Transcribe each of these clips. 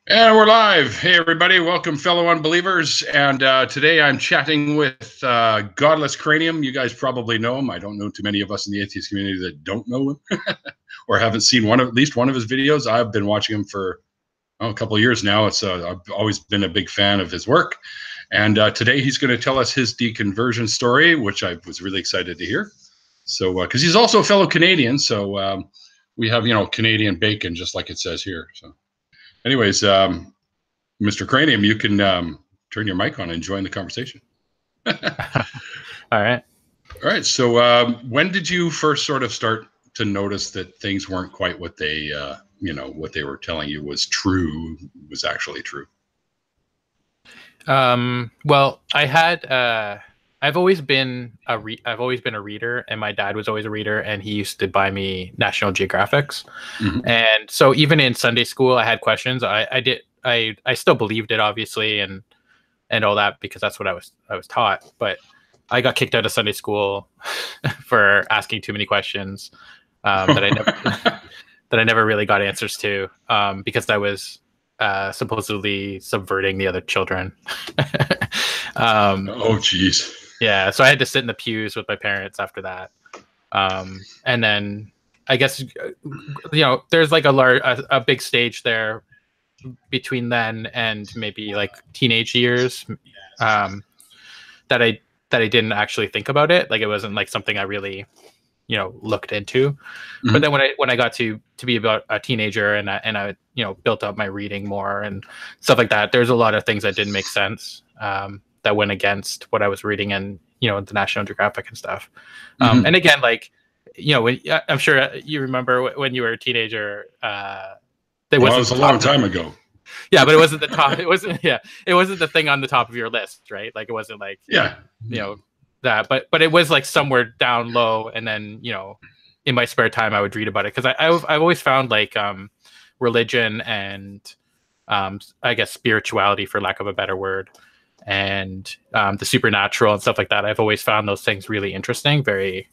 And we're live. Hey, everybody. Welcome, fellow unbelievers. And today I'm chatting with Godless Cranium. You guys probably know him. I don't know too many of us in the atheist community that don't know him or haven't seen at least one of his videos. I've been watching him for a couple of years now. I've always been a big fan of his work. And today he's going to tell us his deconversion story, which I was really excited to hear. So, because he's also a fellow Canadian. So we have, Canadian bacon, just like it says here. So. Anyways, Mr. Cranium, you can turn your mic on and join the conversation. All right. All right. So when did you first sort of start to notice that things weren't quite what they, what they were telling you was true, was actually true? Well, I've always been a reader, and my dad was always a reader, and he used to buy me National Geographics. Mm-hmm. And so even in Sunday school, I had questions. I still believed it, obviously, and all that, because that's what I was taught. But I got kicked out of Sunday school for asking too many questions that I never really got answers to, because I was supposedly subverting the other children. Oh, geez. Yeah, so I had to sit in the pews with my parents after that. And then I guess, there's like a big stage there between then and maybe like teenage years, that I didn't actually think about it. Like, it wasn't like something I really, looked into. Mm-hmm. But then when I got to be about a teenager and I built up my reading more and stuff like that, there's a lot of things that didn't make sense, that went against what I was reading in, the National Geographic and stuff. Mm-hmm. And again, like, I'm sure you remember when you were a teenager, it was a long time ago. Yeah, but it wasn't the top. It wasn't the thing on the top of your list, right? Like, it wasn't like, that, but it was like somewhere down low. And then, in my spare time, I would read about it, because I've always found like religion and I guess spirituality, for lack of a better word, and the supernatural and stuff like that. I've always found those things really interesting, very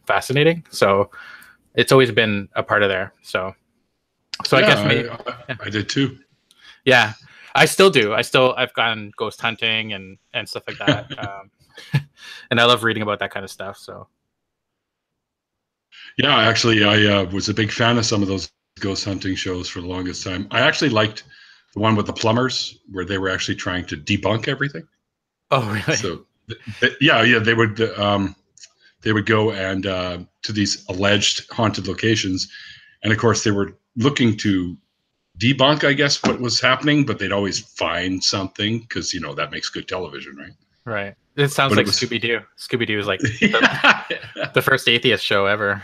fascinating. So it's always been a part of there. So I guess I did too. Yeah, I still do. I've gone ghost hunting and stuff like that. And I love reading about that kind of stuff. So yeah, actually, I was a big fan of some of those ghost hunting shows for the longest time. I actually liked the one with the plumbers, where they were actually trying to debunk everything. Oh, really? So they would go and to these alleged haunted locations, and of course they were looking to debunk, I guess, what was happening, but they'd always find something, because that makes good television, right? Right. It sounds like Scooby-Doo. Scooby-Doo is like the first atheist show ever.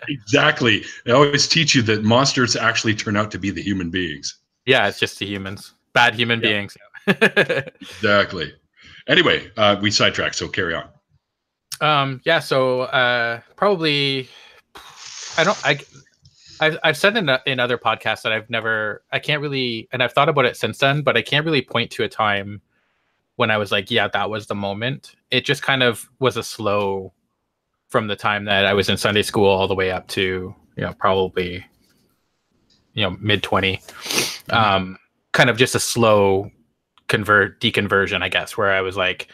Exactly. They always teach you that monsters actually turn out to be the human beings. Yeah, it's just the humans. Bad human beings. Exactly. Anyway, we sidetracked, so carry on. Yeah, so probably I've said in other podcasts that I can't really, and I've thought about it since then, but I can't really point to a time when I was like, yeah, that was the moment. It just kind of was a slow, from the time that I was in Sunday school all the way up to, probably, mid 20, kind of just a slow deconversion, I guess, where I was like,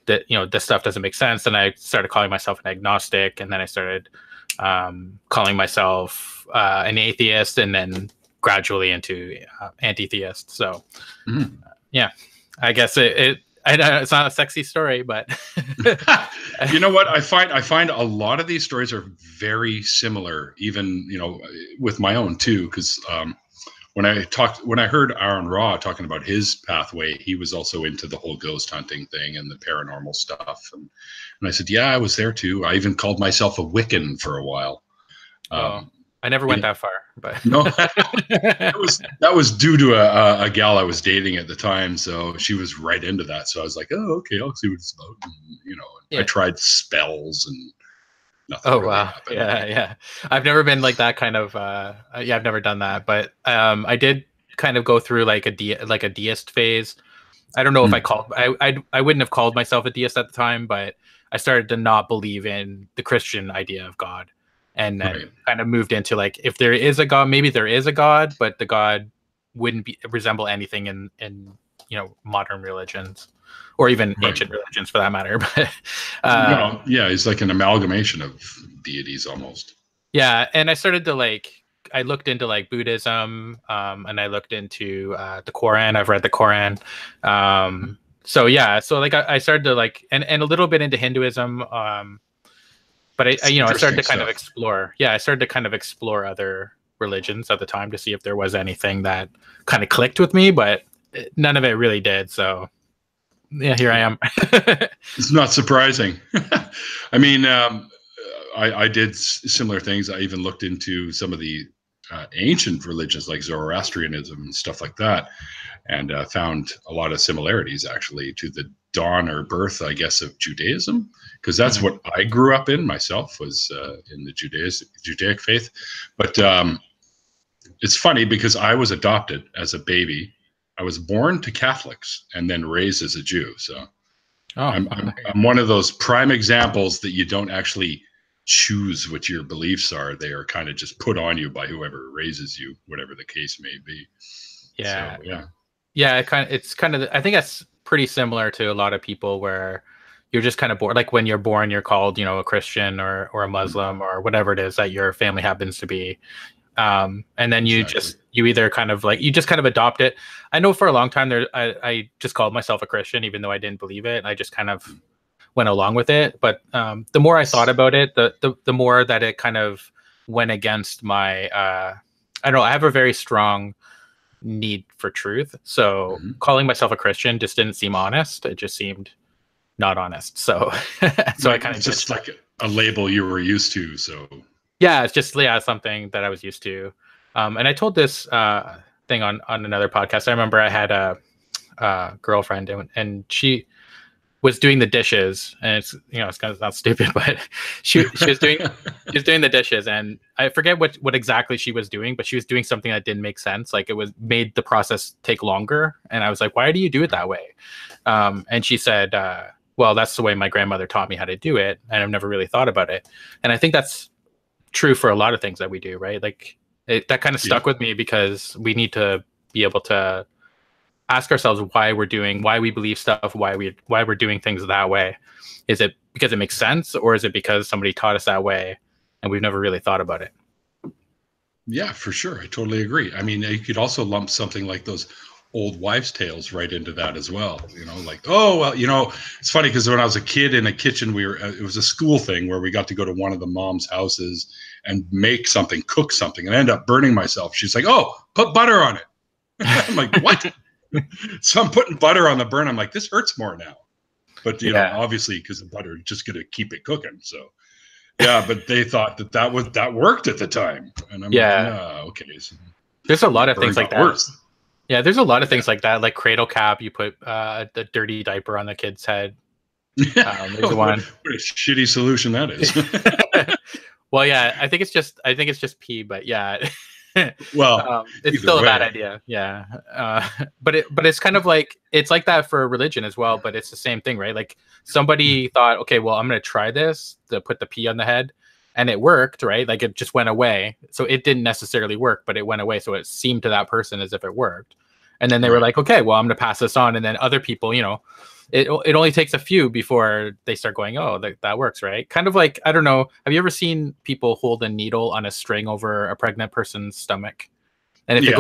that, this stuff doesn't make sense. And I started calling myself an agnostic, and then I started calling myself an atheist, and then gradually into anti-theist. So yeah, I guess I know it's not a sexy story, but you know what? I find a lot of these stories are very similar, even, with my own too. Because when I heard Aaron Raw talking about his pathway, he was also into the whole ghost hunting thing and the paranormal stuff. And I said, yeah, I was there too. I even called myself a Wiccan for a while. I never went that far, but no, that was due to a gal I was dating at the time. So she was right into that. So I was like, oh, okay, I'll see what it's about. And, I tried spells and nothing. Oh, really wow. Happened. Yeah. I've never been like that kind of, I've never done that, but I did kind of go through like a deist phase. I don't know if I wouldn't have called myself a deist at the time, but I started to not believe in the Christian idea of God. And then kind of moved into like, if there is a God, maybe there is a God, but the God wouldn't resemble anything in modern religions, or even ancient religions for that matter. But well, yeah, it's like an amalgamation of deities almost. Yeah, and I started to I looked into Buddhism, and I looked into the Quran. I've read the Quran. So yeah, so I started to and a little bit into Hinduism. But I started to kind of explore. Yeah, I started to kind of explore other religions at the time to see if there was anything that kind of clicked with me, but none of it really did. So yeah, here I am. It's not surprising. I mean, I did similar things. I even looked into some of the ancient religions like Zoroastrianism and stuff like that, and found a lot of similarities actually to the dawn or birth, I guess, of Judaism, because that's what I grew up in myself, was in the Judaic faith. But it's funny because I was adopted as a baby. I was born to Catholics and then raised as a Jew. So I'm one of those prime examples that you don't actually choose what your beliefs are. They are kind of just put on you by whoever raises you, whatever the case may be. Yeah. So, yeah. It's kind of, I think that's pretty similar to a lot of people where you're just kind of born. Like when you're born, you're called, a Christian or a Muslim or whatever it is that your family happens to be. And then you either kind of you just kind of adopt it. I know for a long time there, I just called myself a Christian, even though I didn't believe it. I just kind of went along with it. But the more I thought about it, the more that it kind of went against my, I don't know, I have a very strong need for truth. So calling myself a Christian just didn't seem honest. It just seemed not honest. So, so I kind of just like a label you were used to. So yeah, it's just something that I was used to. And I told this thing on another podcast. I remember I had a girlfriend and she was doing the dishes, and it's it's kind of not stupid, but she was doing the dishes, and I forget what exactly she was doing, but she was doing something that didn't make sense. Like it made the process take longer, and I was like, why do you do it that way? And she said, well, that's the way my grandmother taught me how to do it, and I've never really thought about it. And I think that's true for a lot of things that we do, right? That kind of stuck with me, because we need to be able to ask ourselves why we believe stuff, why we're doing things that way. Is it because it makes sense, or is it because somebody taught us that way and we've never really thought about it? Yeah, for sure. I totally agree. I mean, you could also lump something like those old wives' tales right into that as well. Oh, well, it's funny because when I was a kid in a kitchen, it was a school thing where we got to go to one of the mom's houses and cook something, and I ended up burning myself. She's like, oh, put butter on it. I'm like, what? So I'm putting butter on the burn. I'm like, this hurts more now. But, obviously because the butter is just going to keep it cooking. So, yeah, but they thought that worked at the time. And I'm like, okay. So there's a lot of things like that. Worse. Yeah, there's a lot of things like that, like cradle cap. You put the dirty diaper on the kid's head. There's one. What a shitty solution that is. Well, yeah, I think it's just pee, but yeah. Well, it's still a bad idea. Yeah. But it's kind of it's like that for religion as well, but it's the same thing, right? Like somebody thought, okay, well, I'm going to try this to put the pee on the head, and it worked, right? Like it just went away. So it didn't necessarily work, but it went away. So it seemed to that person as if it worked. And then they were like, okay, well, I'm going to pass this on. And then other people, it only takes a few before they start going, oh, that works, right? Kind of like, I don't know. Have you ever seen people hold a needle on a string over a pregnant person's stomach? And if it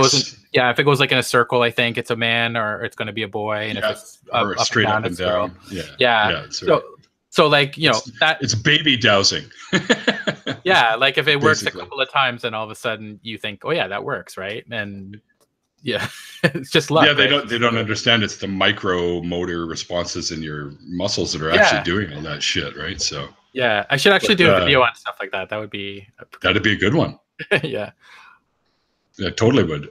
goes like in a circle, I think it's a man or it's going to be a boy. And if it's up straight up and down. Yeah. So it's baby dowsing. Yeah. Like if it works a couple of times, then all of a sudden you think, oh yeah, that works. Right. And yeah, it's just luck. Yeah, they don't understand it's the micro motor responses in your muscles that are actually doing all that shit, right? So yeah, I should actually do a video on stuff like that. That'd be a good one. Yeah, totally would.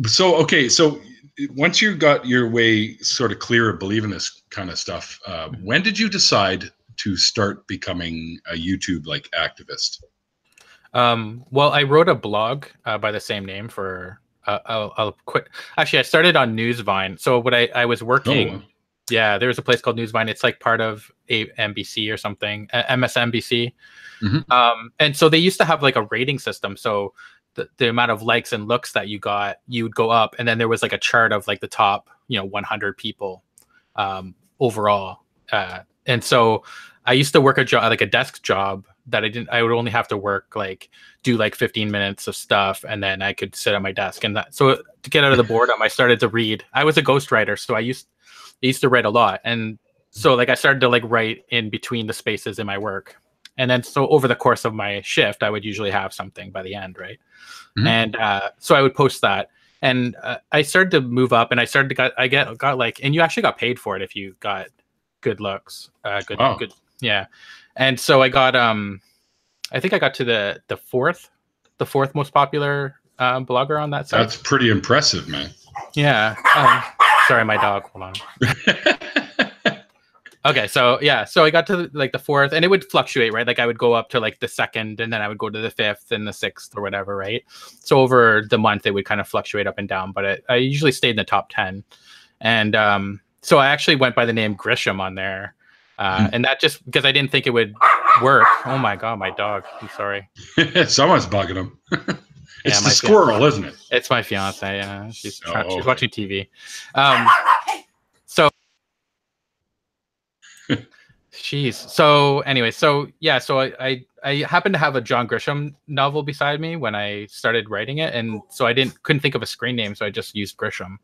So once you got your way sort of clear of believing this kind of stuff, when did you decide to start becoming a YouTube activist? Well, I wrote a blog by the same name for I'll quit. Actually, I started on Newsvine. So what I was working, there was a place called Newsvine. It's like part of NBC or something, MSNBC. And so they used to have like a rating system. So the amount of likes and looks that you got, you would go up, and then there was like a chart of like the top 100 people overall. And so I used to work a job, like a desk job, that I would only have to work do 15 minutes of stuff, and then I could sit at my desk. And so to get out of the boredom, I started to read. I was a ghostwriter, so I used to write a lot. And so I started to write in between the spaces in my work. And then so over the course of my shift, I would usually have something by the end, right? Mm-hmm. And so I would post that. And I started to move up, and I started to got and you actually got paid for it if you got good looks, good, yeah. And so I got I think I got to the fourth most popular blogger on that site. That's pretty impressive, man. Yeah. Sorry, my dog. Hold on. Okay, so yeah, so I got to the fourth, and it would fluctuate, right? I would go up to the second, and then I would go to the fifth and the sixth or whatever, right? So over the month, it would kind of fluctuate up and down, but I usually stayed in the top 10. And so I actually went by the name Grisham on there. And that just because I didn't think it would work. Oh my God, my dog. I'm sorry. Someone's bugging him. It's the squirrel, isn't it? It's my fiance. Yeah, she's watching TV. So, jeez. So anyway, so yeah, so I happened to have a John Grisham novel beside me when I started writing it, and so I couldn't think of a screen name, so I just used Grisham.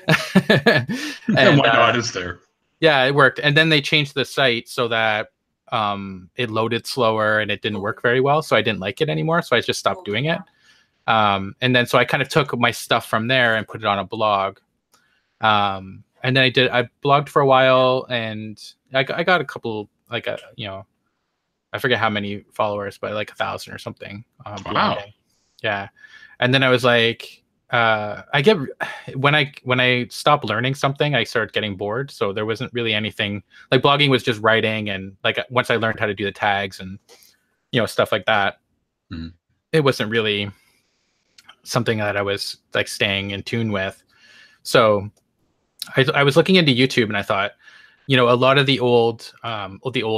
And why not? Is there? Yeah, it worked. And then they changed the site so that it loaded slower and it didn't work very well. So I didn't like it anymore. So I just stopped doing it. And then so I kind of took my stuff from there and put it on a blog. And then I blogged for a while, and I got a couple, I forget how many followers, but 1,000 or something. Wow. Yeah. And then I was when I stopped learning something, I started getting bored. So there wasn't really anything blogging was just writing. And once I learned how to do the tags and, stuff like that, it wasn't really something that I was staying in tune with. So I was looking into YouTube, and I thought, a lot of the old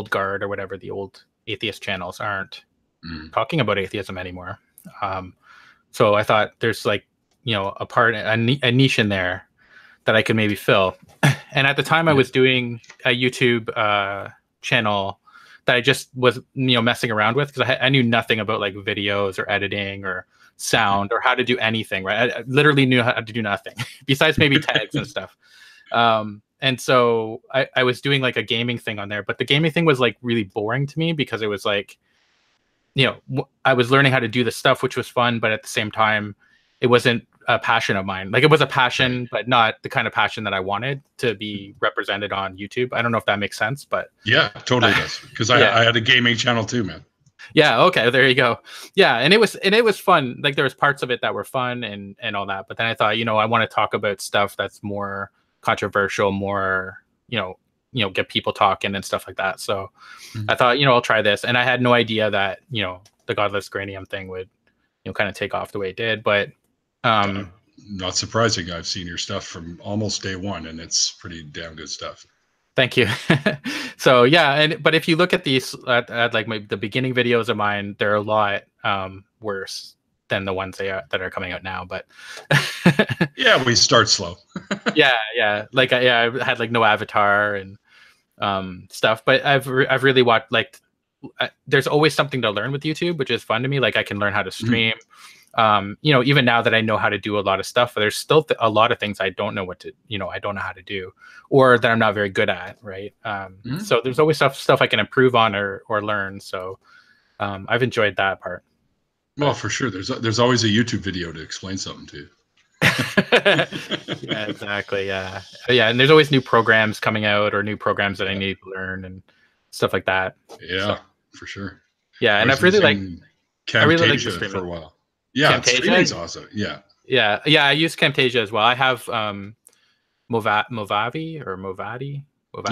guard or whatever, the old atheist channels aren't talking about atheism anymore. So I thought there's a niche in there that I could maybe fill. And at the time I was doing a YouTube channel that I just was, messing around with, because I knew nothing about videos or editing or sound or how to do anything, right? I literally knew how to do nothing besides maybe tags and stuff. And so I was doing a gaming thing on there, but the gaming thing was really boring to me, because it was I was learning how to do the stuff, which was fun, but at the same time, it wasn't a passion of mine. It was a passion, but not the kind of passion that I wanted to be represented on YouTube. I don't know if that makes sense, but yeah, totally does. Because I had a gaming channel too, man. Yeah. Okay. There you go. Yeah. And it was fun. There was parts of it that were fun and all that. But then I thought, I want to talk about stuff that's more controversial, more, get people talking and stuff like that. So I thought, I'll try this. And I had no idea that, the Godless Cranium thing would, kind of take off the way it did. But not surprising. I've seen your stuff from almost day one, and it's pretty damn good stuff. Thank you. So yeah, but if you look at these at the beginning videos of mine, they're a lot worse than the ones that are coming out now. But yeah, we start slow. yeah. I had no avatar and stuff, but I've really watched there's always something to learn with YouTube, which is fun to me. I can learn how to stream. Even now that I know how to do a lot of stuff, there's still a lot of things I don't know I don't know how to do, or that I'm not very good at. Right. So there's always stuff I can improve on or learn. So I've enjoyed that part. Well, for sure. There's always a YouTube video to explain something to you. Yeah, exactly. Yeah. And there's always new programs coming out, or new programs that I need to learn and stuff like that. Yeah, for sure. Yeah. And I've really Camtasia for a while. Yeah, streaming's awesome. Yeah. I use Camtasia as well. I have Movati.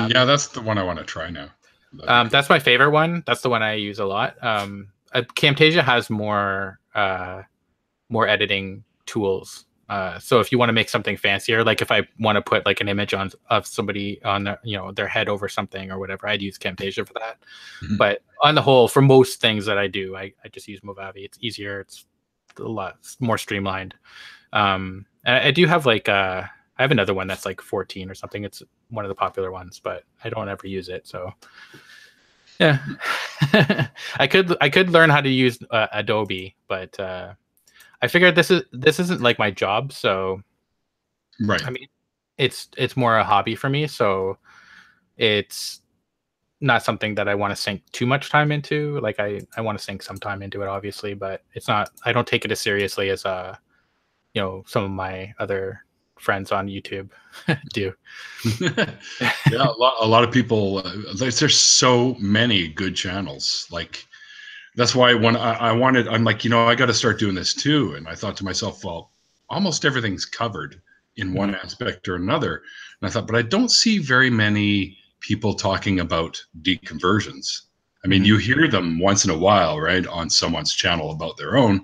Yeah, that's the one I want to try now. That's my favorite one. That's the one I use a lot. Camtasia has more editing tools. So if you want to make something fancier, if I want to put an image of somebody on their head over something or whatever, I'd use Camtasia for that. But on the whole, for most things that I do, I just use Movavi. It's easier. It's a lot more streamlined. I do have like I have another one that's like 14 or something. It's one of the popular ones, but I don't ever use it. So yeah, I could learn how to use Adobe, but I figured this isn't like my job. So Right. I mean, it's more a hobby for me. So it's not something that I want to sink too much time into. Like I want to sink some time into it, obviously, but it's not. I don't take it as seriously as some of my other friends on YouTube do. Yeah, a lot of people. There's so many good channels. Like that's why when I'm like, I got to start doing this too. And I thought to myself, well, almost everything's covered in one aspect or another. And I thought, but I don't see very many people talking about deconversions. I mean, you hear them once in a while, right, on someone's channel about their own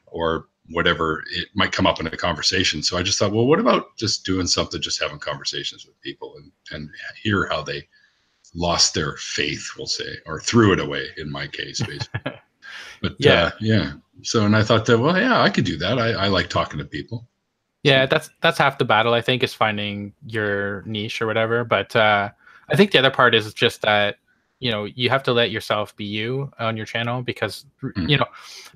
or whatever, it might come up in a conversation. So I just thought, well, what about just doing something, just having conversations with people and hear how they lost their faith, we'll say, or threw it away in my case, basically. But yeah. So, and I thought that, well, yeah, I could do that. I like talking to people. Yeah, that's half the battle, I think, is finding your niche or whatever. But I think the other part is just that, you have to let yourself be you on your channel, because,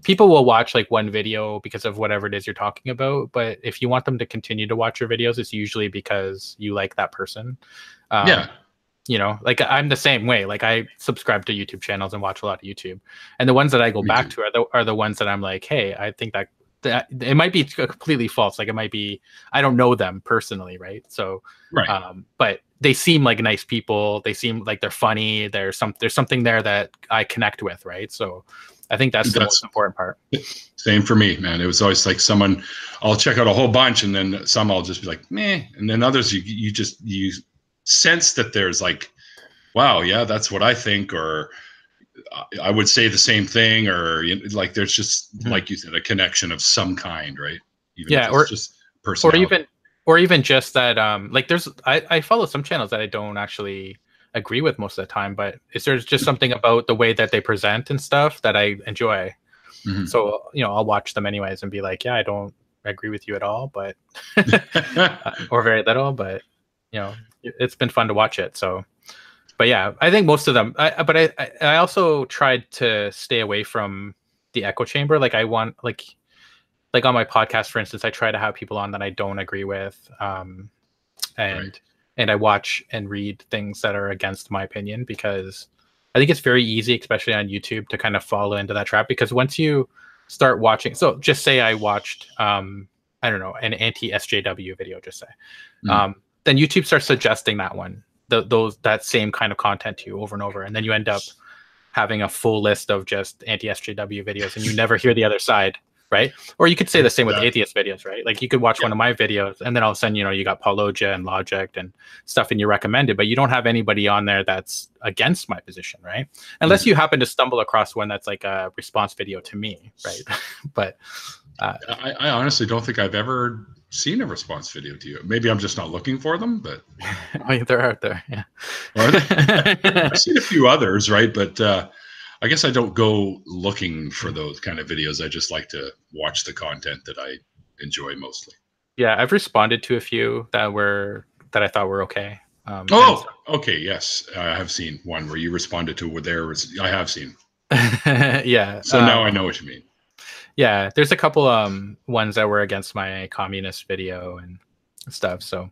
people will watch like one video because of whatever it is you're talking about. But if you want them to continue to watch your videos, it's usually because you like that person. Like I'm the same way. Like I subscribe to YouTube channels and watch a lot of YouTube. And the ones that I go back to are the ones that I'm like, hey, I think that it might be completely false. Like it might be, I don't know them personally. Right. So, but they seem like nice people. They seem like they're funny. There's something there that I connect with. Right. So I think that's the most important part. Same for me, man. It was always like someone, I'll check out a whole bunch and then some I'll just be like, meh. And then others, you sense that there's like, wow, yeah, that's what I think. Or I would say the same thing, or like there's just like you said, a connection of some kind, right? Even if it's just personality. or even just that like I follow some channels that I don't actually agree with most of the time, but there's just something about the way that they present and stuff that I enjoy. So I'll watch them anyways and be like, yeah, I don't agree with you at all, but or very little, but it's been fun to watch it. So but yeah, I think most of them. I also tried to stay away from the echo chamber. Like I want like on my podcast, for instance, I try to have people on that I don't agree with, and I watch and read things that are against my opinion, because I think it's very easy, especially on YouTube, to kind of fall into that trap. Because once you start watching, so just say I watched I don't know, an anti-SJW video, just say, then YouTube starts suggesting that one. That same kind of content to you over and over, and then you end up having a full list of just anti-SJW videos, and you never hear the other side, right? Or you could say the same with atheist videos, right? Like you could watch one of my videos, and then all of a sudden, you got Paulogia and Logic and stuff, and you recommend it, but you don't have anybody on there that's against my position, right? Unless you happen to stumble across one that's like a response video to me, right? But I honestly don't think I've ever seen a response video to you. Maybe I'm just not looking for them, but they're out there. Yeah. Are they? I've seen a few others, right? But I guess I don't go looking for those kind of videos. I just like to watch the content that I enjoy mostly. Yeah, I've responded to a few that I thought were okay. Okay, yes, I have seen one where you responded to what I have seen. Yeah. So now I know what you mean. Yeah, there's a couple ones that were against my communist video and stuff. So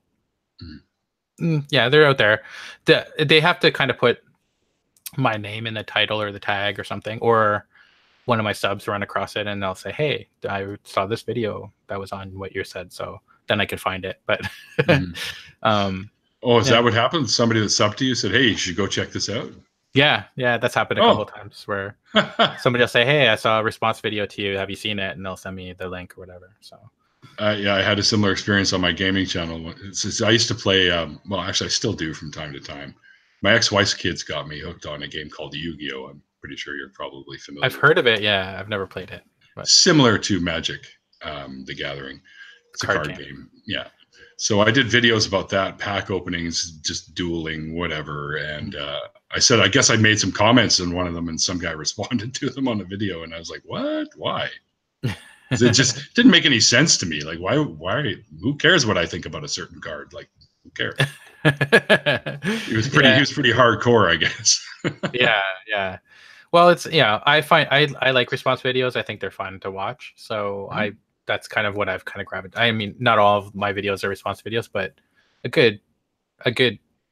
yeah, they're out there. They have to kind of put my name in the title or the tag or something, or one of my subs run across it and they'll say, hey, I saw this video that was on what you said. So then I could find it. But is that what happened? Somebody that subbed to you said, hey, you should go check this out. Yeah, that's happened a couple of times where somebody will say, hey, I saw a response video to you. Have you seen it? And they'll send me the link or whatever. So yeah, I had a similar experience on my gaming channel. I used to play, well, actually, I still do from time to time. My ex-wife's kids got me hooked on a game called Yu-Gi-Oh! I'm pretty sure you're probably familiar. I've heard of it, yeah. I've never played it. But similar to Magic, the Gathering. It's a card game. Yeah. So I did videos about that, pack openings, just dueling, whatever. And I said, I guess I made some comments in one of them, and some guy responded to them on the video. And I was like, what? Why? It just didn't make any sense to me. Like, why, who cares what I think about a certain card? Like, who cares? He was pretty hardcore, I guess. Yeah. Well, it's, I like response videos. I think they're fun to watch. So that's kind of what I've kind of gravitated. I mean, not all of my videos are response videos, but a good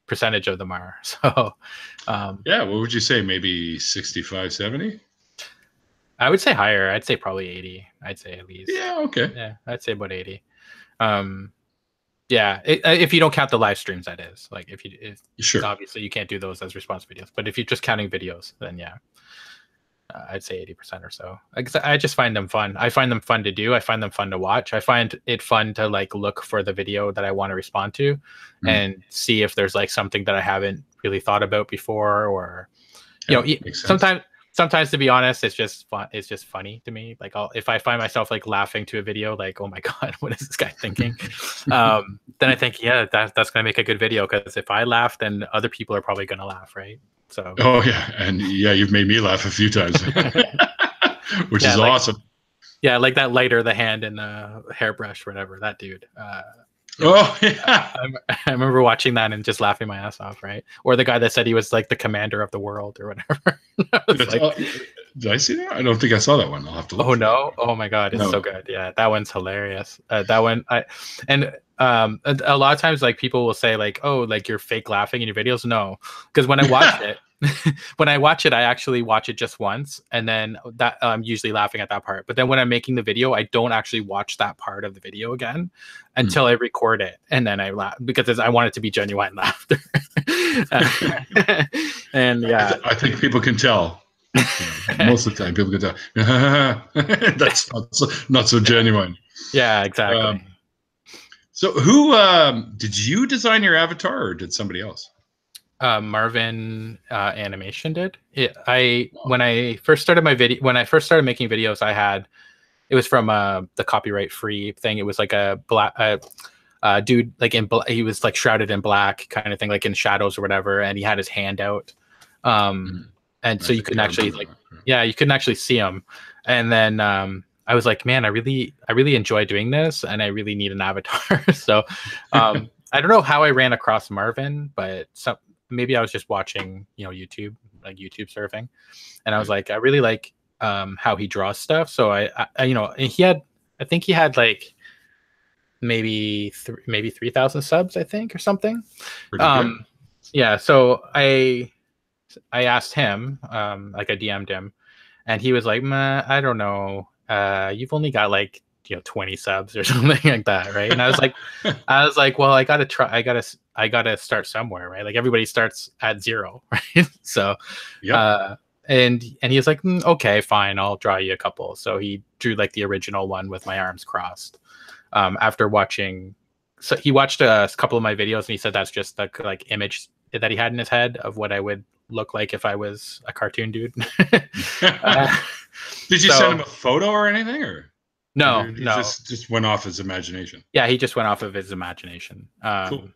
percentage of them are. So, yeah, what would you say? Maybe 65, 70? I would say higher. I'd say probably 80. I'd say at least. Yeah, okay. Yeah, I'd say about 80. Yeah, if you don't count the live streams, that is. Like, if sure, obviously you can't do those as response videos, but if you're just counting videos, then yeah, I'd say 80% or so. I just find them fun. I find them fun to do. I find them fun to watch. I find it fun to like look for the video that I want to respond to, and see if there's like something that I haven't really thought about before, or sometimes to be honest, it's just fun. It's just funny to me. Like, if I find myself like laughing to a video, like, oh my God, what is this guy thinking? Then I think, yeah, that's gonna make a good video, because if I laugh, then other people are probably gonna laugh, right? So. Oh yeah, and yeah, you've made me laugh a few times, which is awesome. Yeah, like that lighter, the hand and the hairbrush, whatever. That dude. Oh yeah, I remember watching that and just laughing my ass off, right? Or the guy that said he was like the commander of the world or whatever. Did I see that? I don't think I saw that one. I'll have to look. Oh no! Oh my God, it's so good. Yeah, that one's hilarious. That one, a lot of times like people will say like, oh, like you're fake laughing in your videos. No, because when I watch it, I actually watch it just once, and then that I'm usually laughing at that part. But then when I'm making the video, I don't actually watch that part of the video again until I record it, and then I laugh, because I want it to be genuine laughter. And yeah, I think people can tell. Most of the time, people can tell. That's not so genuine. Yeah, exactly. So, who did you design your avatar, or did somebody else? Marvin Animation did. When I first started making videos, it was from the copyright free thing. It was like a black dude, like he was like shrouded in black kind of thing, like in shadows or whatever, and he had his hand out. And so you couldn't actually you couldn't actually see him. And then I was like, man, I really enjoy doing this, and I really need an avatar. So I don't know how I ran across Marvin, but maybe I was just watching, YouTube, like YouTube surfing, and I was like, I really like how he draws stuff. So I think he had like maybe 3,000 subs, I think, or something. Yeah. So I asked him, like I DM'd him, and he was like, I don't know. You've only got like, 20 subs or something like that. Right. And I was like, well, I gotta start somewhere. Right. Like everybody starts at 0. Right. So, and he was like, okay, fine. I'll draw you a couple. So he drew like the original one with my arms crossed. After watching, so he watched a couple of my videos, and he said that's just the like image that he had in his head of what I would look like if I was a cartoon dude. Did you send him a photo or anything, or no? Just went off his imagination. Yeah, he just went off of his imagination. Cool.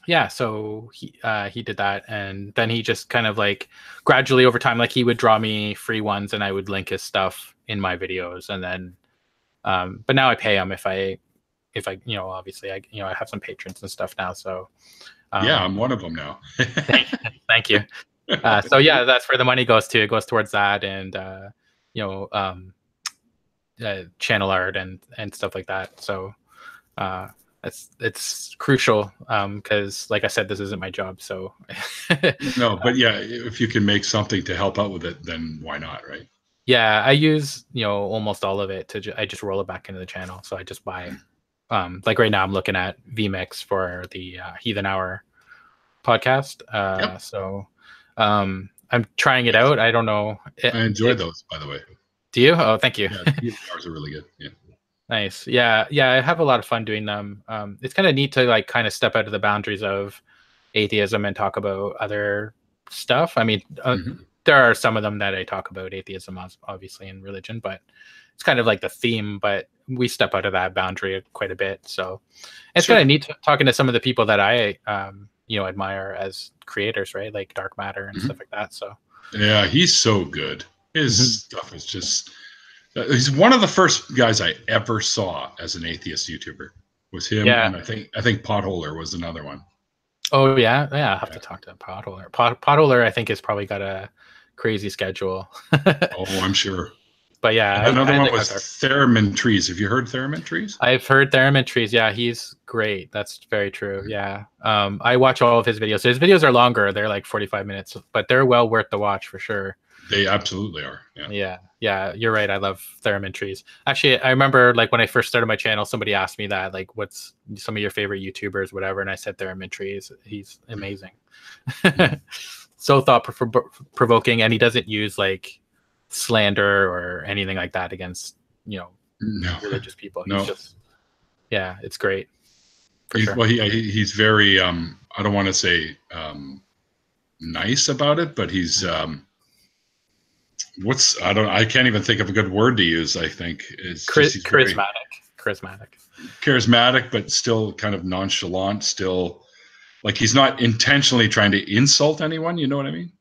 Yeah, so he did that, and then he just kind of like gradually over time, like he would draw me free ones, and I would link his stuff in my videos, and then but now I pay him if I obviously I have some patrons and stuff now, so yeah, I'm one of them now. Thank you. So yeah, that's where the money goes to. It goes towards that, and channel art and stuff like that. So it's crucial, because like I said, this isn't my job. So no, but yeah, if you can make something to help out with it, then why not, right? Yeah, I use almost all of it I just roll it back into the channel. So I just buy. Like right now I'm looking at vMix for the Heathen Hour podcast. So I'm trying it out. I don't know. I enjoy those, by the way. Do you? Oh, thank you. Yeah, Heathen Hours are really good. Yeah. Nice. Yeah. I have a lot of fun doing them. It's kind of neat to like kind of step out of the boundaries of atheism and talk about other stuff. I mean, there are some of them that I talk about atheism, obviously, and religion, but it's kind of like the theme, but we step out of that boundary quite a bit. So it's kind of neat talking to some of the people that I, admire as creators, right? Like Dark Matter and stuff like that. So yeah, he's so good. His stuff is just He's one of the first guys I ever saw as an atheist YouTuber. Was him, Yeah. and I think Potholer was another one. Oh yeah, yeah. I have to talk to Potholer. Potholer, I think, has probably got a crazy schedule. Oh, I'm sure. But yeah, And another I one think was Theremin Trees. Have you heard Theremin Trees? I've heard Theremin Trees. Yeah, he's great. That's very true. Yeah. I watch all of his videos. His videos are longer. They're like 45 minutes, but they're well worth the watch for sure. They absolutely are. Yeah. You're right. I love Theremin Trees. Actually, I remember like when I first started my channel, somebody asked me that, like, what's some of your favorite YouTubers, whatever, and I said Theremin Trees. He's amazing. So thought-provoking, and he doesn't use like slander or anything like that against religious people. He's just it's great. Sure. Well, he's very I don't want to say nice about it, but he's I can't even think of a good word to use. I think is charismatic, but still kind of nonchalant, still like he's not intentionally trying to insult anyone. You know what I mean?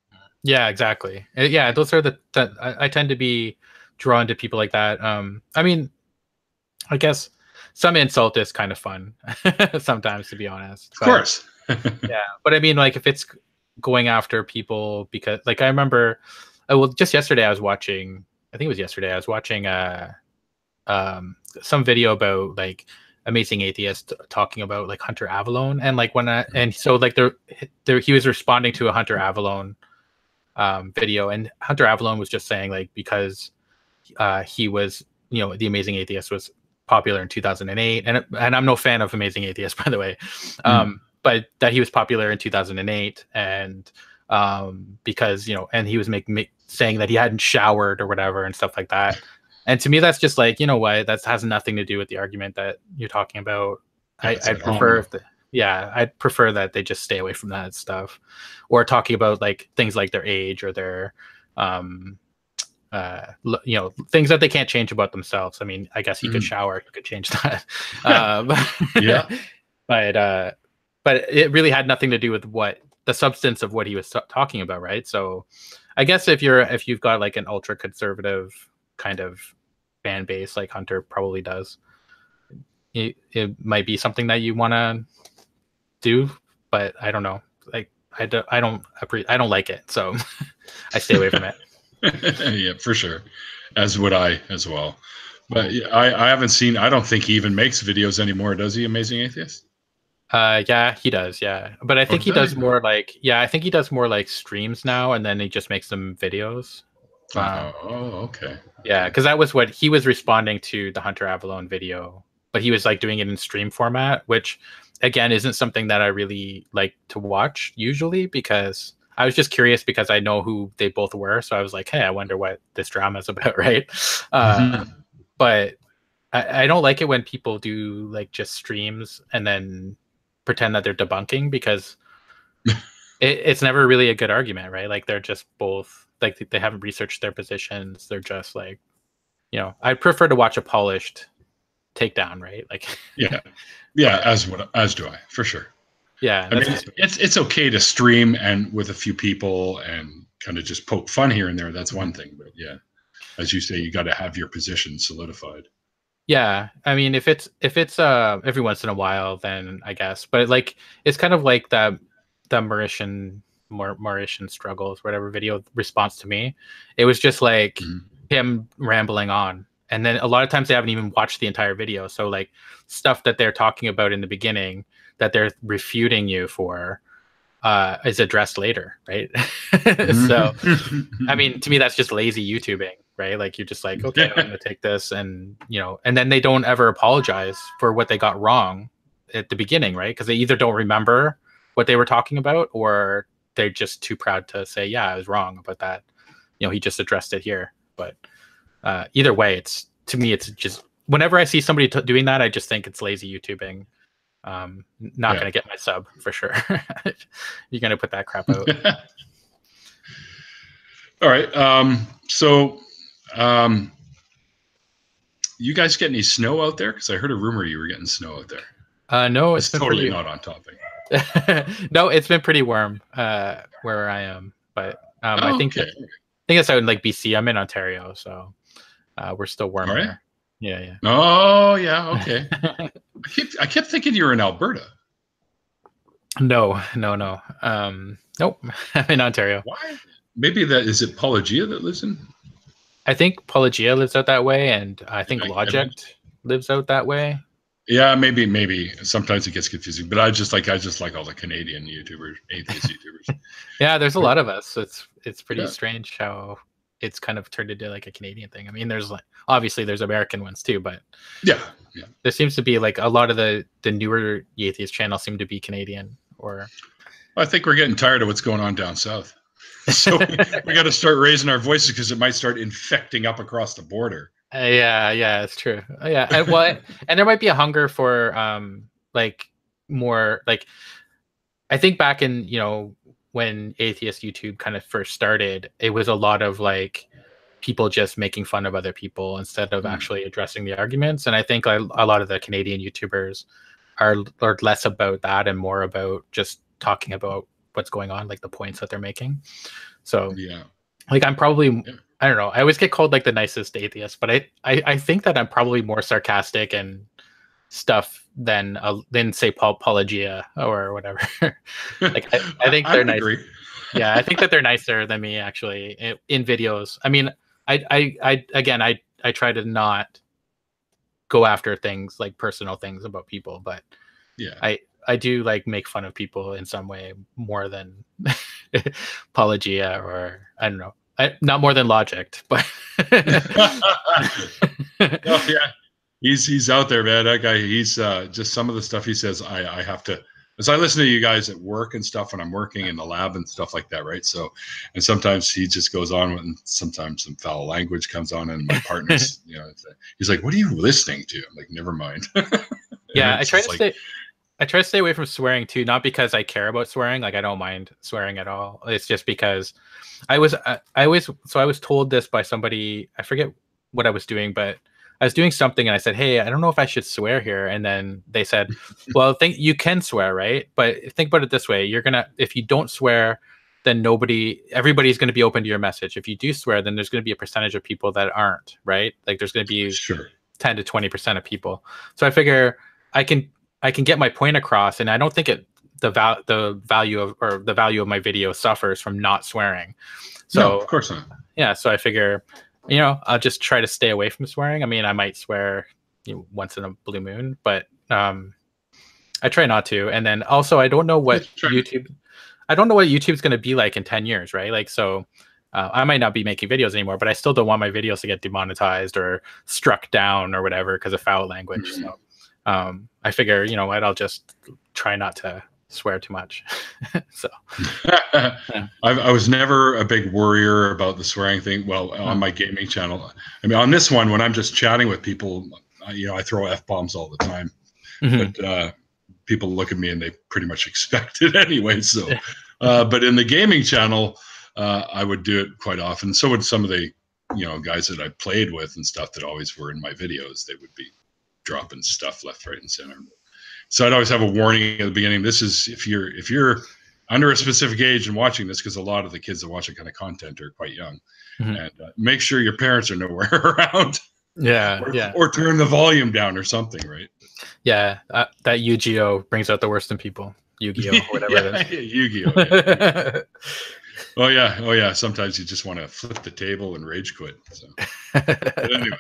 Yeah, exactly. Yeah, those are I tend to be drawn to people like that. I mean, I guess some insult is kind of fun sometimes, to be honest. Of course. Yeah, but I mean, like if it's going after people because, like, I remember, just yesterday I was watching. I think it was yesterday I was watching some video about like Amazing Atheist talking about like Hunter Avallone, and like so like he was responding to a Hunter Avallone video, and Hunter Avallone was just saying like because he was the Amazing Atheist was popular in 2008, and I'm no fan of Amazing Atheist, by the way, but that he was popular in 2008, and because and he was saying that he hadn't showered or whatever and stuff like that. And to me, that's just like, what, that has nothing to do with the argument that you're talking about. I'd prefer I'd prefer that they just stay away from that stuff, or talking about like things like their age or their things that they can't change about themselves. I mean, I guess he could shower, he could change that. Yeah. But it really had nothing to do with the substance of what he was talking about, right? So I guess if you've got like an ultra conservative kind of fan base like Hunter probably does, it might be something that you want to do, but I don't know. Like I don't like it, so I stay away from it. Yeah, for sure. As would I as well. But I haven't seen. I don't think he even makes videos anymore, does he? Amazing Atheist. Yeah, he does. Yeah, but I think he does more like I think he does more like streams now, and then he just makes some videos. Okay. Yeah, because that was what he was responding to, the Hunter Avallone video, but he was like doing it in stream format, which again isn't something that I really like to watch usually, because I was just curious because I know who they both were, so I was like, hey, I wonder what this drama is about, right? But I don't like it when people do like just streams and then pretend that they're debunking, because it's never really a good argument, right? Like they're just both like they haven't researched their positions. They're just like, I'd prefer to watch a polished takedown, right? Like yeah, as do I, for sure. Yeah, I mean, it's okay to stream and with a few people and kind of just poke fun here and there. That's one thing, but yeah, as you say, you got to have your position solidified. Yeah, I mean, if it's every once in a while, then I guess. But like, it's kind of like the Mauritian struggles, whatever video response to me. It was just like him rambling on, and then a lot of times they haven't even watched the entire video. So like stuff that they're talking about in the beginning that they're refuting you for is addressed later, right? So, I mean, to me, that's just lazy YouTubing, right? Like you're just like, okay, I'm going to take this, and and then they don't ever apologize for what they got wrong at the beginning, right? Because they either don't remember what they were talking about, or they're just too proud to say, yeah, I was wrong about that. He just addressed it here. But either way, to me, it's just whenever I see somebody doing that, I just think it's lazy YouTubing. Not gonna get my sub for sure. You're gonna put that crap out. All right. So you guys get any snow out there? Because I heard a rumor you were getting snow out there. No, it's been totally not on topic. No, it's been pretty warm where I am, but I think it's out in like BC. I'm in Ontario, so We're still warm All right. here. Yeah, Oh, yeah. Okay. yeah. I kept thinking you were in Alberta. No. Nope. I'm in Ontario. Why? Maybe that is it. Pelagia that lives in. I think Pelagia lives out that way, and I think Yeah, Logic lives out that way. yeah, maybe. Sometimes it gets confusing, but I just like all the Canadian YouTubers, atheist YouTubers. Yeah, there's a lot of us. So it's pretty Yeah. strange how it's kind of turned into like a Canadian thing. I mean, there's like obviously there's American ones too, but Yeah. there seems to be like a lot of the newer atheist channels seem to be Canadian or. I think we're getting tired of what's going on down south, so we got to start raising our voices because it might start infecting up across the border. Yeah, it's true. Yeah, and there might be a hunger for like more like. I think back in when atheist YouTube kind of first started, it was a lot of like people just making fun of other people instead of actually addressing the arguments. And I think a lot of the Canadian YouTubers are less about that and more about just talking about what's going on, like the points that they're making. So yeah, like I'm probably I don't know. I always get called like the nicest atheist, but I think that I'm probably more sarcastic and stuff than say Pelagia or whatever. Like I think they're nice. Agree. Yeah, I think that they're nicer than me actually in videos. I mean, I try to not go after things like personal things about people, but yeah, I do like make fun of people in some way more than Pelagia or I don't know. Not more than Logic, but oh yeah. He's out there, man. That guy, he's just some of the stuff he says. I have to, as I listen to you guys at work and stuff when I'm working in the lab and stuff like that, right? So, and sometimes he just goes on, and sometimes some foul language comes on, and my partner's, he's like, "What are you listening to?" I'm like, "Never mind." Yeah, I try to stay away from swearing too, not because I care about swearing. Like I don't mind swearing at all. It's just because I was told this by somebody. I forget what I was doing, but I was doing something and I said, "Hey, I don't know if I should swear here." And then they said, "Well, you can swear, right? But think about it this way: if you don't swear, then everybody's going to be open to your message. If you do swear, then there's going to be a percentage of people that aren't, right? Like there's going to be 10 to 20% of people. So I figure I can get my point across, and I don't think the value of my video suffers from not swearing. So no, of course not. Yeah, so I figure, I'll just try to stay away from swearing. I mean, I might swear once in a blue moon, but I try not to. And then also, I don't know what YouTube's going to be like in 10 years, right? Like, so I might not be making videos anymore, but I still don't want my videos to get demonetized or struck down or whatever because of foul language. So I figure, I'll just try not to swear too much. So yeah. I was never a big worrier about the swearing thing. Well, on my gaming channel, I mean, on this one, when I'm just chatting with people, I throw F-bombs all the time, but people look at me and they pretty much expect it anyway. So, but in the gaming channel, I would do it quite often. So would some of the, guys that I played with and stuff that always were in my videos. They would be dropping stuff left, right, and center. So I'd always have a warning at the beginning. This is if you're under a specific age and watching this, because a lot of the kids that watch that kind of content are quite young, and make sure your parents are nowhere around. Yeah, or turn the volume down or something, right? Yeah, that Yu-Gi-Oh brings out the worst in people. Yu-Gi-Oh, whatever it is. Yu-Gi-Oh. Yeah. Oh yeah. Sometimes you just want to flip the table and rage quit. So, but anyway.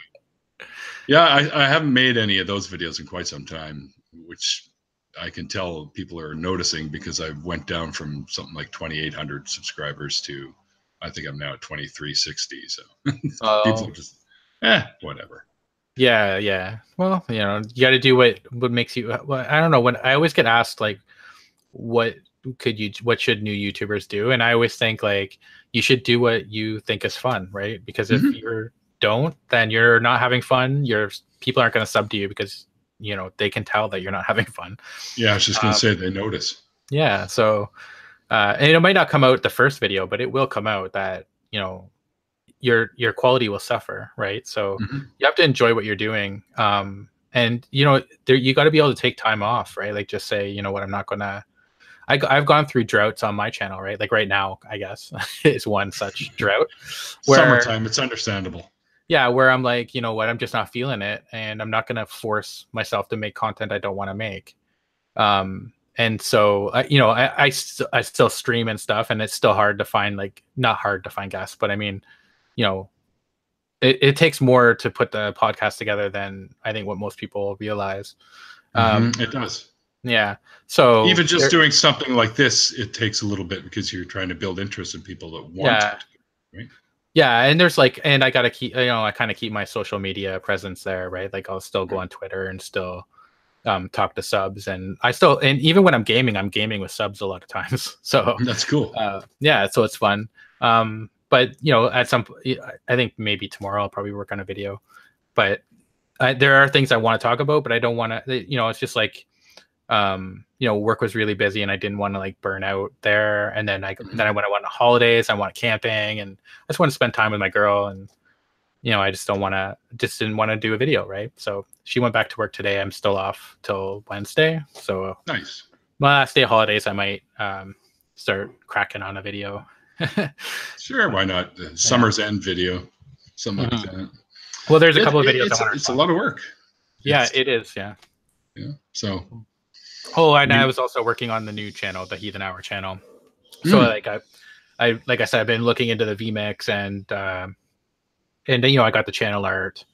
Yeah, I haven't made any of those videos in quite some time, which I can tell people are noticing because I went down from something like 2,800 subscribers to, I think I'm now at 2,360. So people are just, whatever. Yeah. Well, you got to do what makes you. Well, I don't know. When I always get asked like, what should new YouTubers do? And I always think like you should do what you think is fun, right? Because if you're don't, then you're not having fun. People aren't going to sub to you because they can tell that you're not having fun. Yeah, I was just going to say they notice. Yeah, so and it might not come out the first video, but it will come out that your quality will suffer, right? So you have to enjoy what you're doing, and you got to be able to take time off, right? Like just say, what, I'm not gonna. I've gone through droughts on my channel, right? Like right now, I guess is one such drought. Summertime, it's understandable. yeah, where I'm like, you know what, I'm just not feeling it, and I'm not gonna force myself to make content I don't want to make. And so you know, I still stream and stuff, and it's still hard to find, like, not hard to find guests, but I mean, you know, it takes more to put the podcast together than I think what most people realize. It does. Yeah. So even just doing something like this, it takes a little bit because you're trying to build interest in people that want it, right? Yeah, and there's like, and I gotta keep, you know, I kind of keep my social media presence there, right? Like I'll still go on Twitter and still talk to subs, and and even when I'm gaming with subs a lot of times. So that's cool. Yeah, so it's fun. But you know, at some, I think maybe tomorrow I'll probably work on a video. But there are things I want to talk about, but I don't want to. You know, it's just like, you know, work was really busy, and I didn't want to like burn out there. And then I went on holidays, I went camping, and I just want to spend time with my girl. And you know, I just didn't want to do a video, right? So she went back to work today. I'm still off till Wednesday. So nice. My last day of holidays, I might start cracking on a video. Sure, why not? Summer's end video, something like that. Well, there's a couple of videos. It's a lot of work. Yeah, it is. Yeah. Yeah. So. Oh, and I was also working on the new channel, the Heathen Hour channel. So like I said, I've been looking into the VMix, and you know, I got the channel art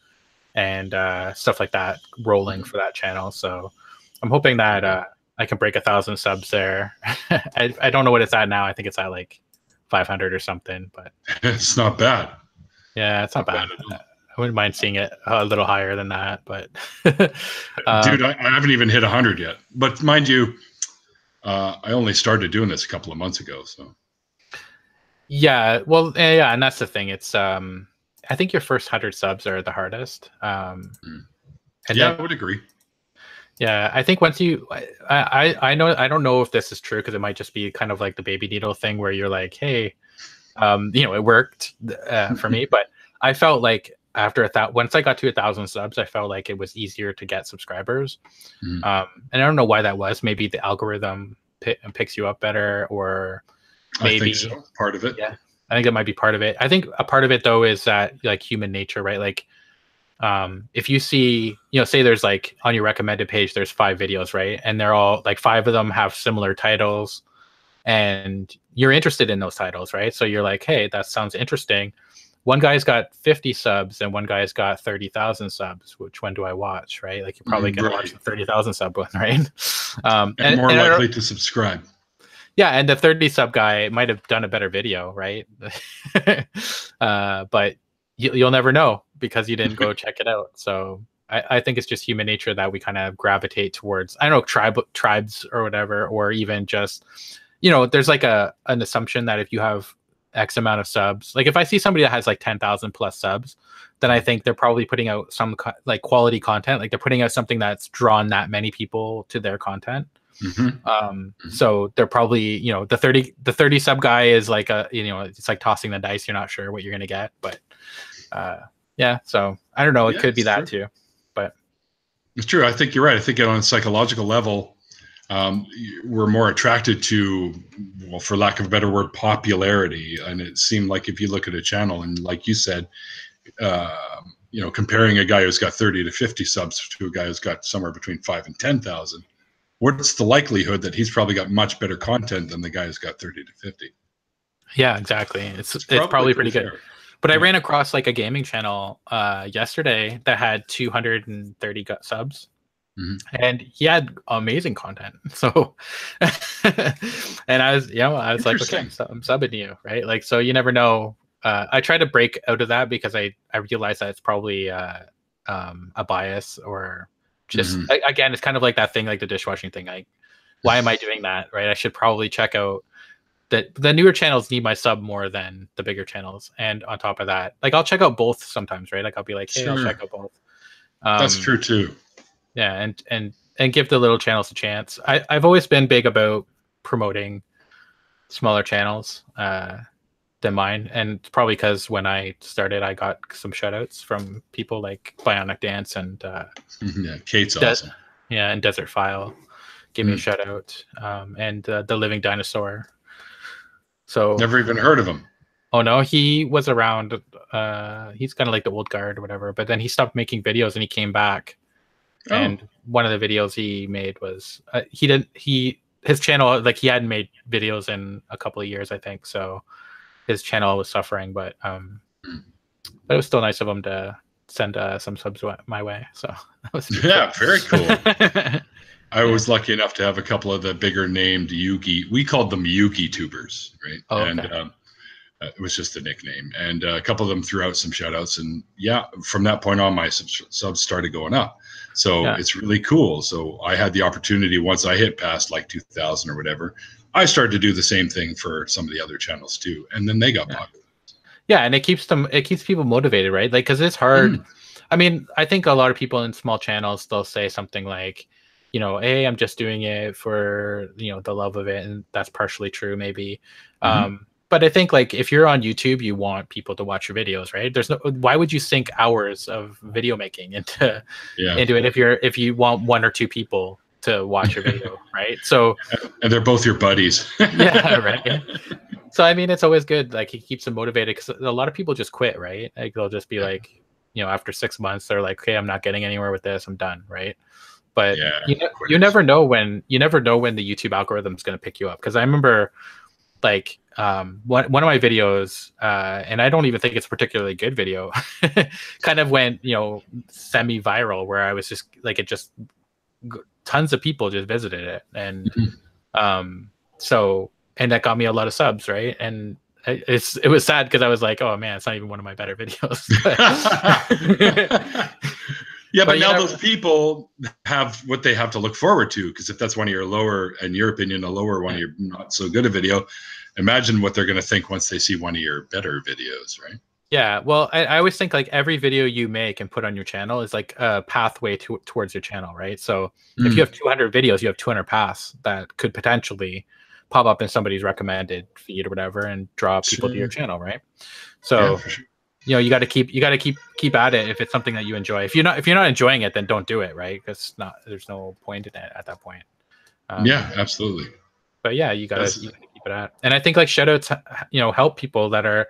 and stuff like that rolling for that channel. So I'm hoping that I can break 1,000 subs there. I don't know what it's at now. I think it's at like 500 or something, but it's not bad. Yeah, it's not bad. I wouldn't mind seeing it a little higher than that, but dude, I haven't even hit 100 yet. But mind you, I only started doing this a couple of months ago. So yeah, well, yeah, and that's the thing. It's I think your first 100 subs are the hardest. And yeah, I would agree. Yeah, I think once you, I know, I don't know if this is true, because it might just be kind of like the baby needle thing where you're like, hey, you know, it worked for me, but I felt like after once I got to 1,000 subs, I felt like it was easier to get subscribers. And I don't know why that was. Maybe the algorithm picks you up better, or maybe I think so. Part of it. Yeah, I think that might be part of it. I think a part of it though is that, like, human nature, right? Like, if you see, you know, say there's like on your recommended page, there's 5 videos, right? And they're all like 5 of them have similar titles, and you're interested in those titles, right? So you're like, hey, that sounds interesting. One guy's got 50 subs and one guy's got 30,000 subs. Which one do I watch, right? Like, you're probably going to watch the 30,000 sub one, right? And more likely to subscribe. Yeah, and the 30 sub guy might have done a better video, right? But you'll never know, because you didn't go check it out. So I think it's just human nature that we kind of gravitate towards, I don't know, tribes or whatever, or even just, you know, there's like an assumption that if you have X amount of subs, like if I see somebody that has like 10,000 plus subs, then I think they're probably putting out some like quality content. Like they're putting out something that's drawn that many people to their content. So they're probably, you know, the 30 sub guy is like you know, it's like tossing the dice. You're not sure what you're going to get, but yeah, so I don't know. It could be that too, but it's true. I think you're right. I think on a psychological level, we're more attracted to, well, for lack of a better word, popularity. And it seemed like if you look at a channel, and like you said, you know, comparing a guy who's got 30 to 50 subs to a guy who's got somewhere between 5 and 10,000, what's the likelihood that he's probably got much better content than the guy who's got 30 to 50? Yeah, exactly. It's probably pretty good. But I ran across like a gaming channel yesterday that had 230 subs. And he had amazing content. So, and I was like, okay, I'm subbing to you, right? Like, so you never know. I try to break out of that, because I realize that it's probably a bias, or just again, it's kind of like that thing, like the dishwashing thing. Like, why am I doing that, right? I should probably check out that the newer channels need my sub more than the bigger channels. And on top of that, like, I'll check out both sometimes, right? Like, I'll be like, hey, I'll check out both. That's true too. Yeah, and give the little channels a chance. I've always been big about promoting smaller channels than mine, and it's probably because when I started, I got some shoutouts from people like Bionic Dance and yeah, Kate's awesome. Yeah, and Desert File gave me a shout out, and the Living Dinosaur. So never even heard of him. Oh no, he was around. He's kind of like the old guard or whatever. But then he stopped making videos and he came back. Oh, And one of the videos he made was his channel, like he hadn't made videos in a couple of years, I think. So his channel was suffering, but it was still nice of him to send some subs my way. So that was yeah, very cool. I Yeah. was lucky enough to have a couple of the bigger named Yugi. We called them Yugi tubers, right? Oh, okay. And it was just a nickname. And a couple of them threw out some shout outs. And yeah, from that point on, my subs started going up. So Yeah. it's really cool. So I had the opportunity, once I hit past like 2,000 or whatever, I started to do the same thing for some of the other channels too. And then they got popular. Yeah, and it keeps people motivated, right? Like, because it's hard. I mean, I think a lot of people in small channels, they'll say something like, you know, hey, I'm just doing it for, you know, the love of it. And that's partially true, maybe. But I think, like, if you're on YouTube, you want people to watch your videos, right? Why would you sink hours of video making into it if you want one or two people to watch your video, right? So, and they're both your buddies. yeah, right. So I mean, it's always good. Like, it keeps them motivated, because a lot of people just quit, right? Like, they'll just be like, you know, after 6 months, they're like, okay, I'm not getting anywhere with this. I'm done, right? But you never know when the YouTube algorithm is going to pick you up. Because I remember, like, one of my videos, and I don't even think it's a particularly good video, kind of went, you know, semi-viral, where I was just like, tons of people just visited it, and so. And that got me a lot of subs, right? And it was sad, because I was like, oh man, it's not even one of my better videos. Yeah, but now those people have what they have to look forward to, because if that's one of your lower, in your opinion, a lower one of your not so good a video, imagine what they're going to think once they see one of your better videos, right? Yeah, well, I always think, like, every video you make and put on your channel is like a pathway towards your channel, right? So if you have 200 videos, you have 200 paths that could potentially pop up in somebody's recommended feed or whatever and draw people to your channel, right? So you know, you got to keep at it if it's something that you enjoy. If you're not enjoying it, then don't do it, right? Because there's no point in it at that point. Yeah, absolutely. But yeah, you gotta keep it at. And I think, like, shoutouts, you know, help people that are,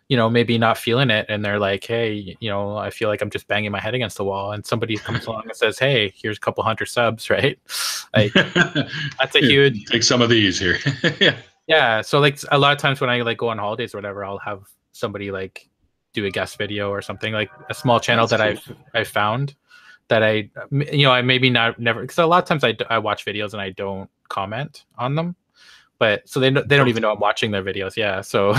you know, maybe not feeling it, and they're like, hey, you know, I feel like I'm just banging my head against the wall, and somebody comes along and says, hey, here's a couple 100 subs, right? Like, that's a huge. Take some of these here. Yeah. So, like, a lot of times when I, like, go on holidays or whatever, I'll have somebody, like, do a guest video or something, like a small channel that I've found that I maybe never, because a lot of times I watch videos and I don't comment on them. But so they don't even know I'm watching their videos. Yeah. So,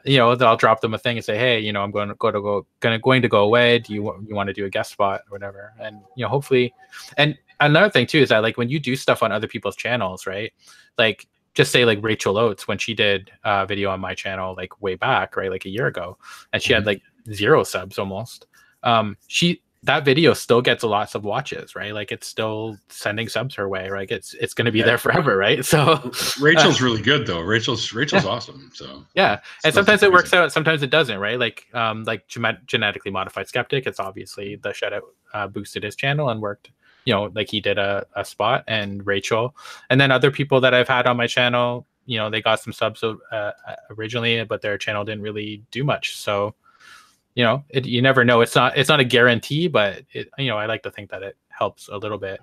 you know, I'll drop them a thing and say, hey, you know, I'm going to go away. Do you want to do a guest spot or whatever? And, you know, hopefully. And another thing too is that, like, when you do stuff on other people's channels, right? Like, just say, like, Rachel Oates, when she did a video on my channel, like, way back, right, like a year ago, and she had like 0 subs almost. That video still gets lots of watches, right? Like, it's still sending subs her way, right? It's going to be there forever, right? So Rachel's really good though. Rachel's awesome. So yeah, and sometimes it works out, sometimes it doesn't, right? Like Genetically Modified Skeptic, it's obviously the shout out boosted his channel and worked. You know, like, he did a spot, and Rachel, and then other people that I've had on my channel, you know, they got some subs originally, but their channel didn't really do much. So, you know, you never know. It's not a guarantee, but you know, I like to think that it helps a little bit.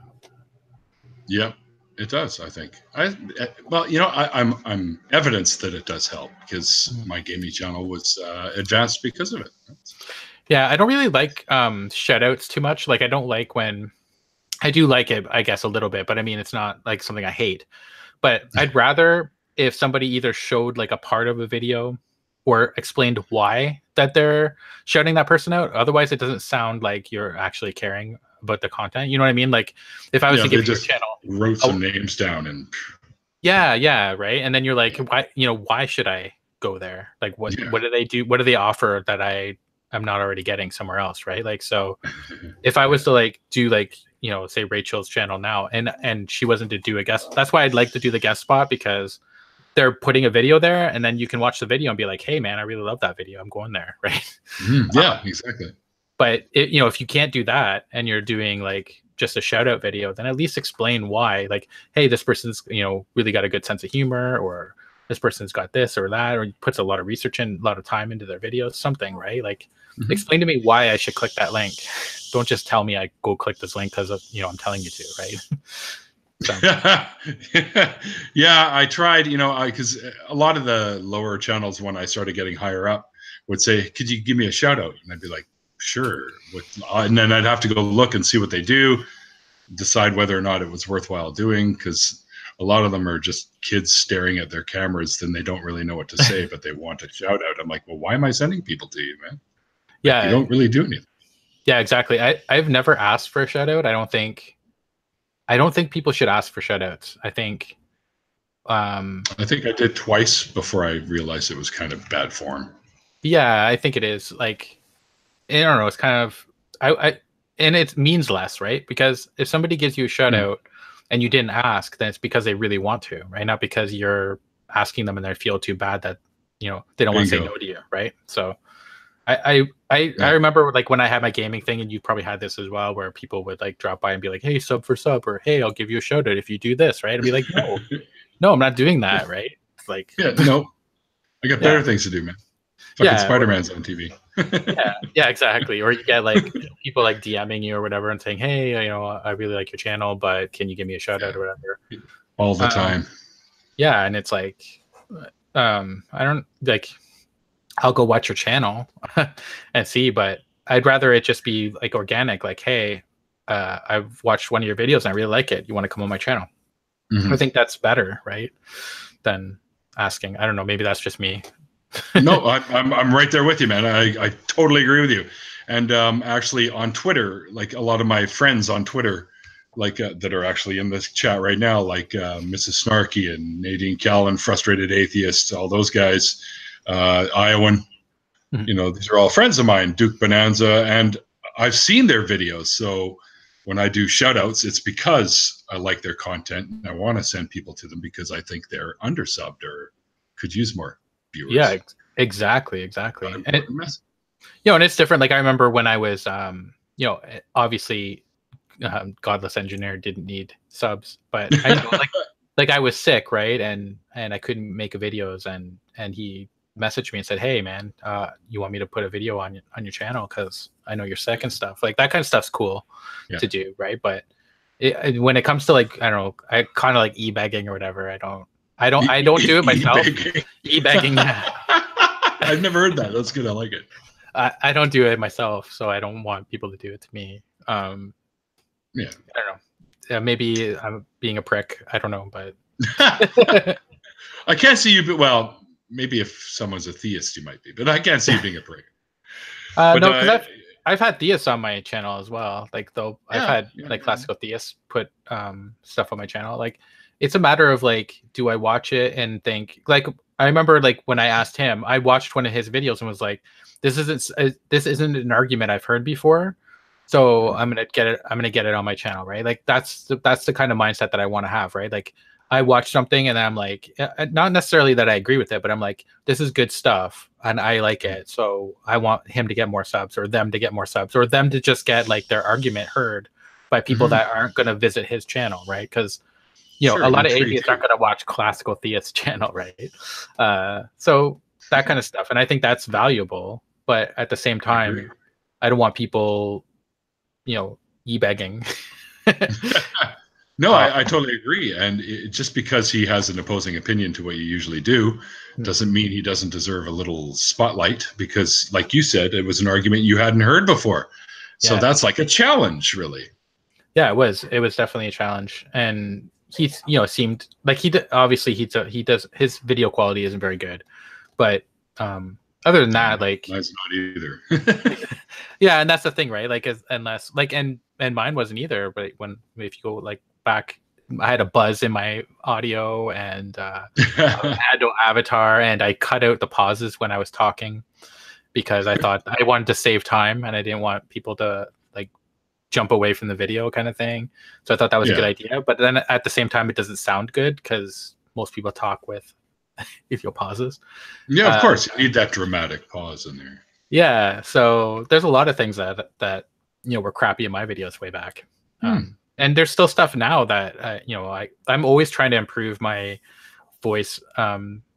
Yeah, it does. I think. Well, you know, I'm evidence that it does help, because my gaming channel was advanced because of it. Yeah, I don't really like shout outs too much. Like, I don't like when. I do like it, I guess, a little bit, but I mean, it's not like something I hate. But I'd rather if somebody either showed, like, a part of a video or explained why that they're shouting that person out. Otherwise, it doesn't sound like you're actually caring about the content. You know what I mean? Like, if I was to give you a channel, wrote some names down and. Yeah, right. And then you're like, why should I go there? Like, what do they do? What do they offer that I'm not already getting somewhere else, right? Like, so if I was to, like, do, like, you know, say Rachel's channel now, and she wasn't to do a guest, that's why I'd like to do the guest spot, because they're putting a video there, and then you can watch the video and be like, hey man, I really love that video, I'm going there, right? Yeah, exactly. But you know, if you can't do that and you're doing, like, just a shout out video, then at least explain why, like, hey, this person's, you know, really got a good sense of humor, or this person's got this or that, or puts a lot of research in, a lot of time into their videos, something, right? Like, explain to me why I should click that link. Don't just tell me I go click this link because I'm telling you to, right? So. Yeah, I tried, because a lot of the lower channels, when I started getting higher up, would say, could you give me a shout out? And I'd be like, sure. And then I'd have to go look and see what they do, decide whether or not it was worthwhile doing, because a lot of them are just kids staring at their cameras, then they don't really know what to say, but they want a shout out. I'm like, well, why am I sending people to you, man? Yeah. You don't really do anything. Yeah, exactly. I've never asked for a shout out. I don't think people should ask for shout outs. I think I did twice before I realized it was kind of bad form. Yeah, I think it is. Like, I don't know, it's kind of and it means less, right? Because if somebody gives you a shout out and you didn't ask, then it's because they really want to, right? Not because you're asking them and they feel too bad that, they don't want to say no to you, right? So I remember, like, when I had my gaming thing, and you probably had this as well, where people would like drop by and be like, hey, sub for sub, or hey, I'll give you a shout out if you do this, right? I'd be like, no, I'm not doing that, right? Like, I got better things to do, man. Fucking Spider-Man's on TV. yeah, exactly. Or you get like people like DMing you or whatever and saying, hey, I really like your channel, but can you give me a shout out or whatever? All the time. Yeah, and it's like, I don't like. I'll go watch your channel and see, but I'd rather it just be like organic. Like, hey, I've watched one of your videos and I really like it. You want to come on my channel? I think that's better, right? Than asking. I don't know. Maybe that's just me. No, I'm right there with you, man. I totally agree with you. And actually on Twitter, like a lot of my friends on Twitter, like that are actually in this chat right now, like Mrs. Snarky and Nadine Callan, Frustrated Atheists, all those guys, Iowan, these are all friends of mine, Duke Bonanza, and I've seen their videos. So when I do shout outs, it's because I like their content and I want to send people to them because I think they're undersubbed or could use more viewers. Yeah, exactly. And and it's different. Like, I remember when I was, obviously, Godless Engineer didn't need subs, but I know, like I was sick, right? And I couldn't make videos, and he messaged me and said, hey man, you want me to put a video on your channel because I know you're sick and stuff. Like, that kind of stuff's cool to do, right? But when it comes to, like, I don't know, I kind of like e-begging or whatever, I don't do it myself. E-begging. I've never heard that. That's good. I like it. I don't do it myself, so I don't want people to do it to me. I don't know. Maybe I'm being a prick. I don't know, but I can't see you. But well, maybe if someone's a theist, you might be. But I can't see you being a prick. No, because I've had theists on my channel as well. Like, I've had classical theists put stuff on my channel. Like, it's a matter of, like, do I watch it and think, like, I remember, like, when I asked him, I watched one of his videos and was like, this isn't an argument I've heard before, so I'm gonna get it on my channel, right? Like, that's the kind of mindset that I want to have, right? Like, I watch something and I'm like, not necessarily that I agree with it, but I'm like, this is good stuff and I like it, so I want him to get more subs, or them to get more subs, or them to just get, like, their argument heard by people that aren't going to visit his channel, right? Because a lot of atheists aren't going to watch classical theist channel, right? So that kind of stuff, and I think that's valuable. But at the same time, I don't want people, e-begging. No, I totally agree. And just because he has an opposing opinion to what you usually do doesn't mean he doesn't deserve a little spotlight, because, like you said, it was an argument you hadn't heard before. So that's like a challenge, really. Yeah, it was definitely a challenge. And he, seemed like obviously he does, his video quality isn't very good, but other than that, like, mine's not either. Yeah, and that's the thing, right? Like, unless, like, and mine wasn't either. But if you go, like, back, I had a buzz in my audio, and I had no avatar, and I cut out the pauses when I was talking because I thought I wanted to save time and I didn't want people to, like, jump away from the video, kind of thing. So I thought that was a good idea. But then at the same time, it doesn't sound good because most people talk with if you'll pauses. Yeah, of course. You need that dramatic pause in there. Yeah. So there's a lot of things that were crappy in my videos way back. And there's still stuff now that I'm always trying to improve my voice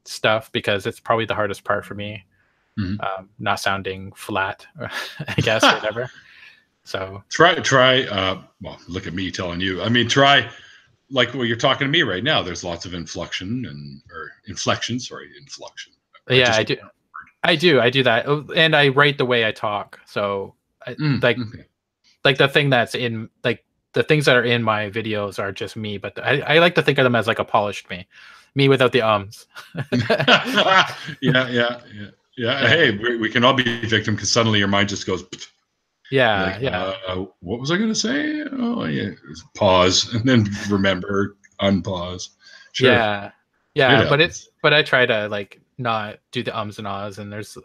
stuff because it's probably the hardest part for me. Not sounding flat, I guess, or whatever. So try. Well, look at me telling you. I mean, try like you're talking to me right now. There's lots of inflection. Yeah, I do. I do that, and I write the way I talk. So like the thing that's in like the things that are in my videos are just me, but I like to think of them as like a polished me without the ums. Yeah. Hey, we can all be victim because suddenly your mind just goes. What was I going to say? Oh, yeah. Pause and then remember, unpause. Sure. Yeah. But I try to like not do the ums and ahs. And there's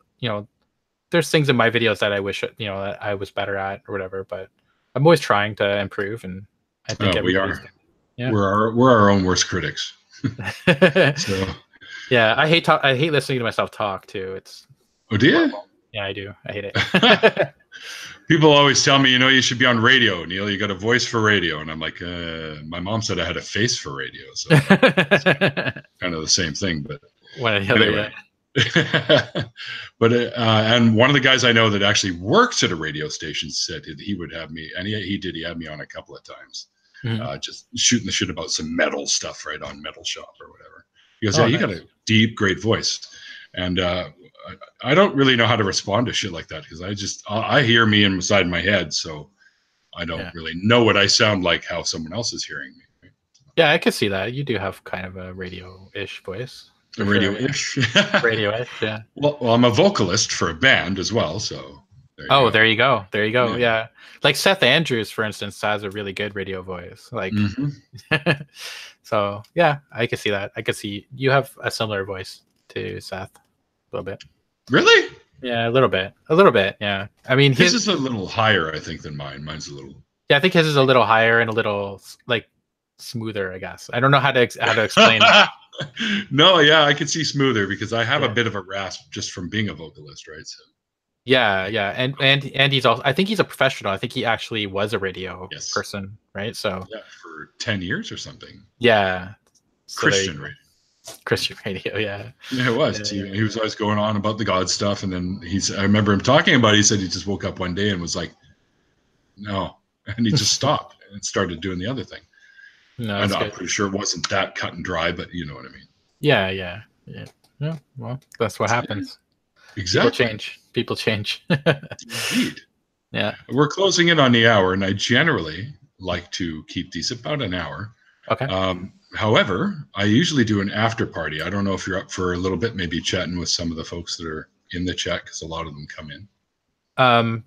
things in my videos that I wish that I was better at or whatever. But I'm always trying to improve, and I think we are. Yeah. We're our own worst critics. So. Yeah, I hate listening to myself talk too. It's do you? Yeah, I do. I hate it. People always tell me, you should be on radio, Neil. You got a voice for radio, and I'm like, my mom said I had a face for radio, so it's kind of the same thing, but one or the other. Anyway. Yeah. But and one of the guys I know that actually works at a radio station said he would have me, and he did. He had me on a couple of times, just shooting the shit about some metal stuff, right, on Metal Shop or whatever. He goes, you got a deep, great voice. And I don't really know how to respond to shit like that because I hear me inside my head. So I don't really know what I sound like, how someone else is hearing me. Right? Yeah, I could see that. You do have kind of a radio-ish voice. A radio-ish? Radio-ish, yeah. Well, I'm a vocalist for a band as well. So there you go. Yeah. Like Seth Andrews, for instance, has a really good radio voice. Like, so yeah, I could see that. I could see you have a similar voice to Seth, a little bit. Really? Yeah, a little bit. Yeah. I mean, his is a little higher, I think, than mine. Mine's a little. Yeah, I think his is a little higher and a little like smoother. I guess I don't know how to explain it. No, yeah, I can see smoother because I have a bit of a rasp just from being a vocalist, right? So. Yeah, and he's also. I think he's a professional. I think he actually was a radio person, right? So for 10 years or something. Yeah, Christian radio. Christian radio, yeah. Yeah, it was. He was always going on about the God stuff, and then I remember him talking about it. He said he just woke up one day and was like, "No," and he just stopped and started doing the other thing. No, I'm pretty sure it wasn't that cut and dry, but you know what I mean. Yeah. Well, that's what happens. Exactly. People change. Indeed. Yeah. We're closing in on the hour, and I generally like to keep these about an hour. Okay. However, I usually do an after party. I don't know if you're up for a little bit, maybe chatting with some of the folks that are in the chat because a lot of them come in.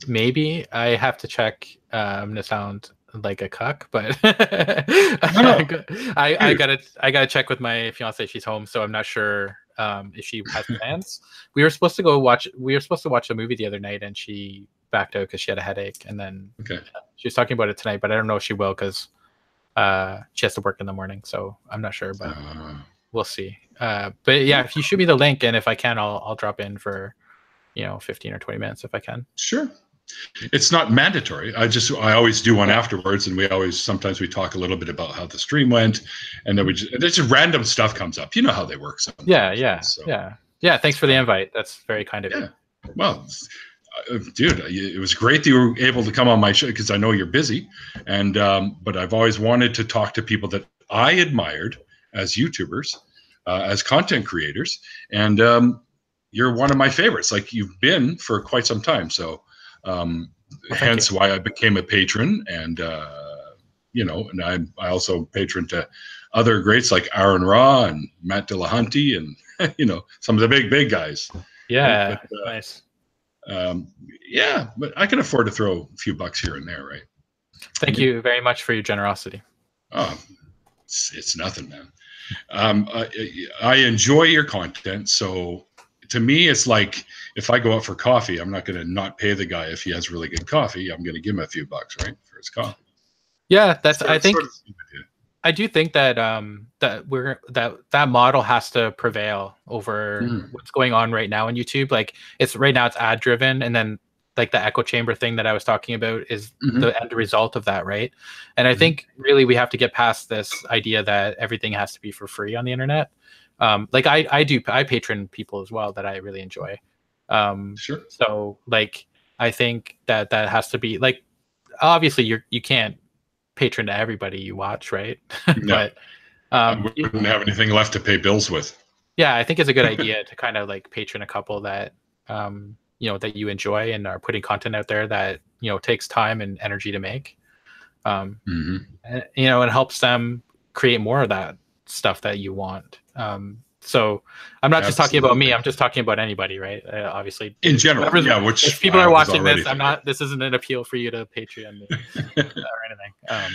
Maybe I have to check. I'm gonna sound like a cuck, but I gotta check with my fiance. She's home, so I'm not sure if she has plans. We were supposed to watch a movie the other night, and she backed out because she had a headache. And then she was talking about it tonight, but I don't know if she will because she has to work in the morning. So I'm not sure, but we'll see. But yeah, if you shoot me the link, and if I can, I'll drop in for 15 or 20 minutes if I can. Sure. It's not mandatory. I always do one afterwards, and sometimes we talk a little bit about how the stream went, and then there's just random stuff comes up. You know how they work sometimes. Yeah. Thanks for the invite. That's very kind of you. Well, dude, it was great that you were able to come on my show because I know you're busy, and but I've always wanted to talk to people that I admired as YouTubers, as content creators, and you're one of my favorites. Like you've been for quite some time, so. Hence why I became a patron, and and I also patron to other greats like Aaron Raw and Matt Dillahunty and some of the big guys. Yeah, but, nice. But I can afford to throw a few bucks here and there, right? Thank you very much for your generosity. Oh, it's nothing, man. I enjoy your content, so. To me, it's like if I go out for coffee, I'm not going to not pay the guy if he has really good coffee. I'm going to give him a few bucks, right, for his coffee. Yeah, I do think that that model has to prevail over what's going on right now on YouTube. Like right now it's ad driven, and then like the echo chamber thing that I was talking about is the end result of that, right? And I think really we have to get past this idea that everything has to be for free on the internet. Like I patron people as well that I really enjoy. Sure. So like I think that has to be like, obviously you can't patron to everybody you watch, right? No, But I wouldn't have anything left to pay bills with. yeah, I think it's a good idea to kind of like patron a couple that that you enjoy and are putting content out there that takes time and energy to make. And, it helps them create more of that stuff that you want. So I'm not just talking about me. I'm just talking about anybody, right? Obviously, in general, yeah. Which if people are watching this, this isn't an appeal for you to Patreon me or anything.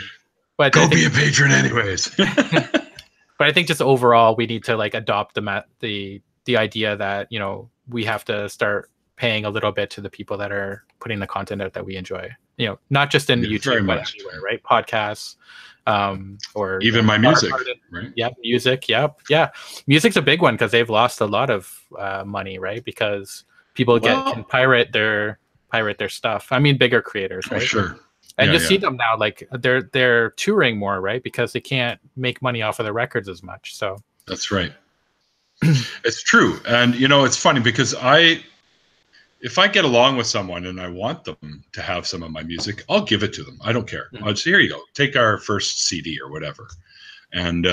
But go be a patron, anyways. But I think just overall, we need to like adopt the idea that we have to start paying a little bit to the people that are putting the content out that we enjoy. Not just in YouTube, but anywhere, right? Podcasts. Or even my music, right? Yeah, music. Yeah. Music's a big one because they've lost a lot of money, right? Because people can pirate their stuff. I mean, bigger creators, right? Sure. And you see them now, like they're touring more, right? Because they can't make money off of their records as much. So that's right. It's true, and it's funny because if I get along with someone and I want them to have some of my music, I'll give it to them. I don't care. I'll say, here you go. Take our first CD or whatever. And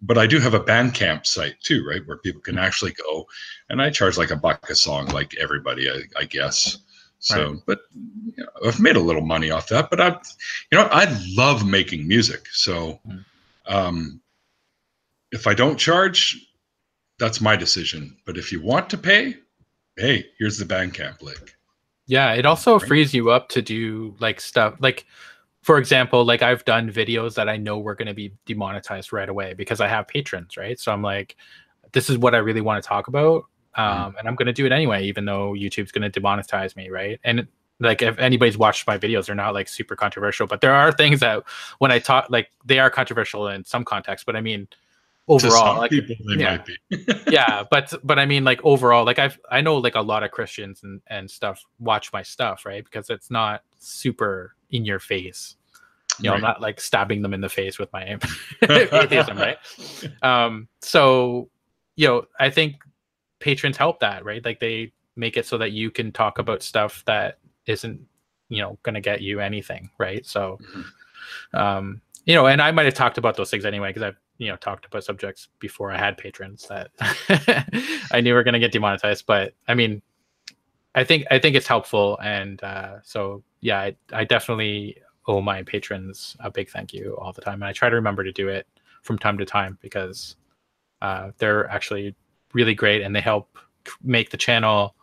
but I do have a Bandcamp site too, right, where people can actually go, and I charge like $1 a song, like everybody, I guess. So, right. But I've made a little money off that. But I love making music. So, if I don't charge, that's my decision. But if you want to pay, hey, here's the Bandcamp link. Yeah, it also frees you up to do like stuff like, for example, like I've done videos that I know were going to be demonetized right away because I have patrons, right? So I'm like, this is what I really want to talk about, and I'm going to do it anyway, even though YouTube's going to demonetize me, right? And like if anybody's watched my videos, they're not like super controversial, but there are things that when I talk, like they are controversial in some context, but I mean, overall, like people, they might be. Yeah, but I mean, like overall, like I know like a lot of Christians and stuff watch my stuff, right? Because it's not super in your face. Right. I'm not like stabbing them in the face with my atheism, right? So I think patrons help that, right? Like they make it so that you can talk about stuff that isn't going to get you anything, right? So and I might have talked about those things anyway because I've talked about subjects before I had patrons that I knew were going to get demonetized. But I mean, I think it's helpful, and so yeah, I definitely owe my patrons a big thank you all the time, and I try to remember to do it from time to time because they're actually really great and they help make the channel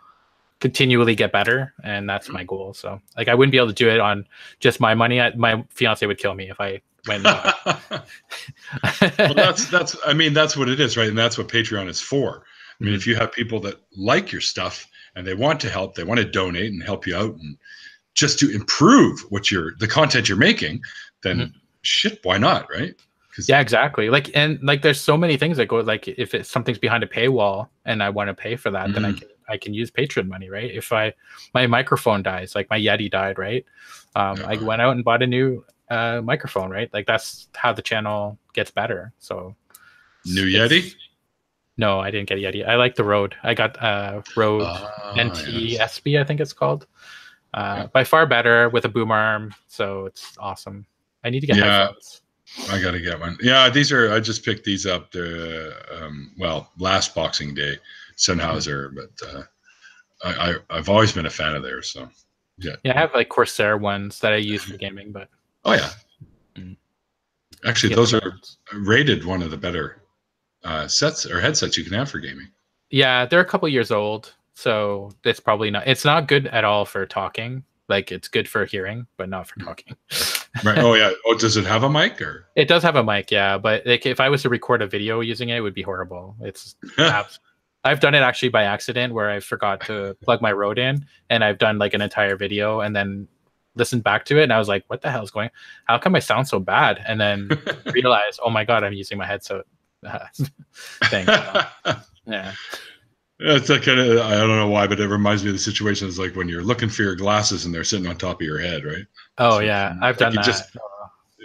continually get better, and that's my goal. So like I wouldn't be able to do it on just my money. My fiance would kill me if I went. Well, that's what it is, right? And that's what Patreon is for. I mean, if you have people that like your stuff and they want to help, they want to donate and help you out, and just to improve the content you're making, then shit, why not, right? Yeah, exactly. Like, and like, there's so many things that go, like, if it's something's behind a paywall and I want to pay for that, then I can use Patreon money, right? If my microphone dies, like my Yeti died, right? I went out and bought a new microphone, right? Like that's how the channel gets better. So new Yeti? No, I didn't get a Yeti. I like the Rode. I got Rode NT SB, I think it's called. By far better with a boom arm, so it's awesome. I need to get headphones. I gotta get one. Yeah, I just picked these up last Boxing Day, Sennheiser, but I've always been a fan of theirs, so yeah. Yeah, I have like Corsair ones that I use for gaming, but actually those are rated one of the better sets or headsets you can have for gaming. Yeah, they're a couple years old, so it's probably not. It's not good at all for talking. Like it's good for hearing, but not for talking. Right. Oh yeah. Oh, does it have a mic or? It does have a mic, yeah. But like, if I was to record a video using it, it would be horrible. It's. I've done it actually by accident where I forgot to plug my Rode in, and I've done like an entire video and then listened back to it, and I was like, "What the hell is going? How come I sound so bad?" And then realized, "Oh my god, I'm using my headset thing." Yeah. It's that kind of, I don't know why, but it reminds me of the situation. It's like when you're looking for your glasses and they're sitting on top of your head, right? Oh, so, yeah. I've done that.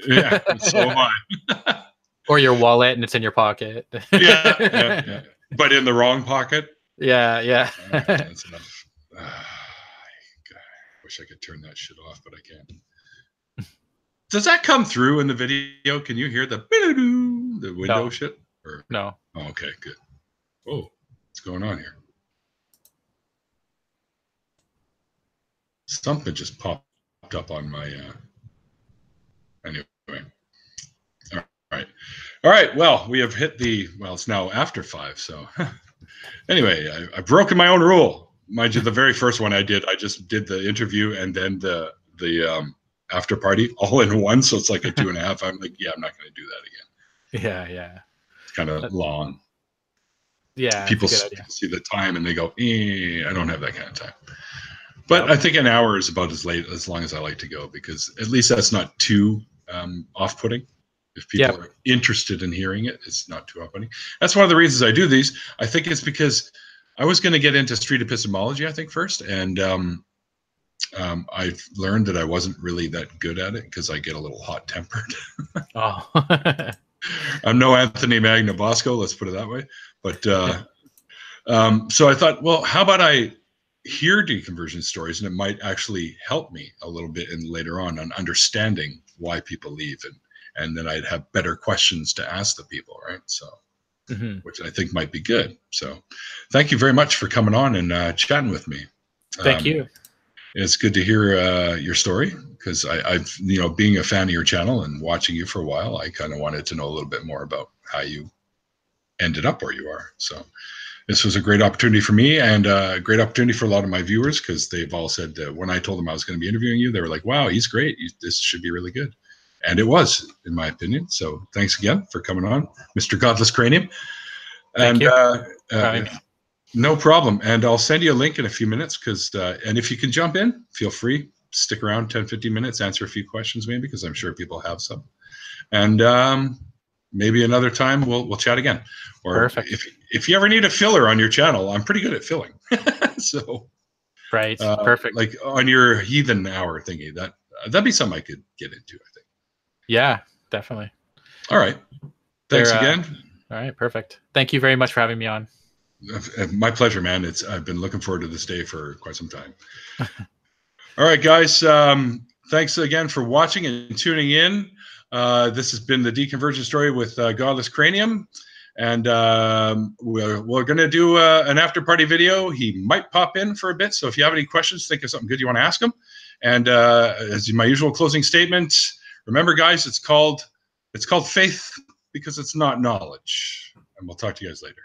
Yeah, so am I. Or your wallet and it's in your pocket. Yeah. But in the wrong pocket. Yeah. That's enough. God, I wish I could turn that shit off, but I can't. Does that come through in the video? Can you hear the window shit? Or? No. Oh, okay, good. Oh, what's going on here? Something just popped up on my. Anyway. All right. Well, we have hit the. Well, it's now after 5. So, anyway, I've broken my own rule. Mind you, the very first one I just did the interview and then the after party all in one. So it's like a 2.5. I'm like, yeah, I'm not going to do that again. Yeah. It's kind of long. Yeah. People see the time and they go, I don't have that kind of time. But I think an hour is about as long as I like to go, because at least that's not too off-putting. If people are interested in hearing it, it's not too off-putting. That's one of the reasons I do these. I think it's because I was going to get into street epistemology, I think, first. And I've learned that I wasn't really that good at it because I get a little hot-tempered. Oh. I'm no Anthony Magna Bosco, let's put it that way. But so I thought, well, how about I hear deconversion stories, and it might actually help me a little bit later on understanding why people leave, and then I'd have better questions to ask the people, right? So, which I think might be good. So thank you very much for coming on and chatting with me. Thank you. It's good to hear your story, because I've, being a fan of your channel and watching you for a while, I kind of wanted to know a little bit more about how you ended up where you are. So this was a great opportunity for me, and a great opportunity for a lot of my viewers, because they've all said that when I told them I was going to be interviewing you, they were like, wow, he's great. This should be really good. And it was, in my opinion. So thanks again for coming on, Mr. Godless Cranium. Thank you. No problem. And I'll send you a link in a few minutes, and if you can jump in, feel free, stick around 10, 15 minutes, answer a few questions maybe, because I'm sure people have some. And maybe another time we'll chat again. Or perfect. If you ever need a filler on your channel, I'm pretty good at filling. So right, perfect. Like on your heathen hour thingy, that'd be something I could get into, I think. Yeah, definitely. All right. Thanks again. All right, perfect. Thank you very much for having me on. My pleasure, man. I've been looking forward to this day for quite some time. All right, guys. Thanks again for watching and tuning in. This has been the Deconversion Story with Godless Cranium. And we're going to do an after party video. He might pop in for a bit. So if you have any questions, think of something good you want to ask him. And as my usual closing statement, remember, guys, it's called faith because it's not knowledge. And we'll talk to you guys later.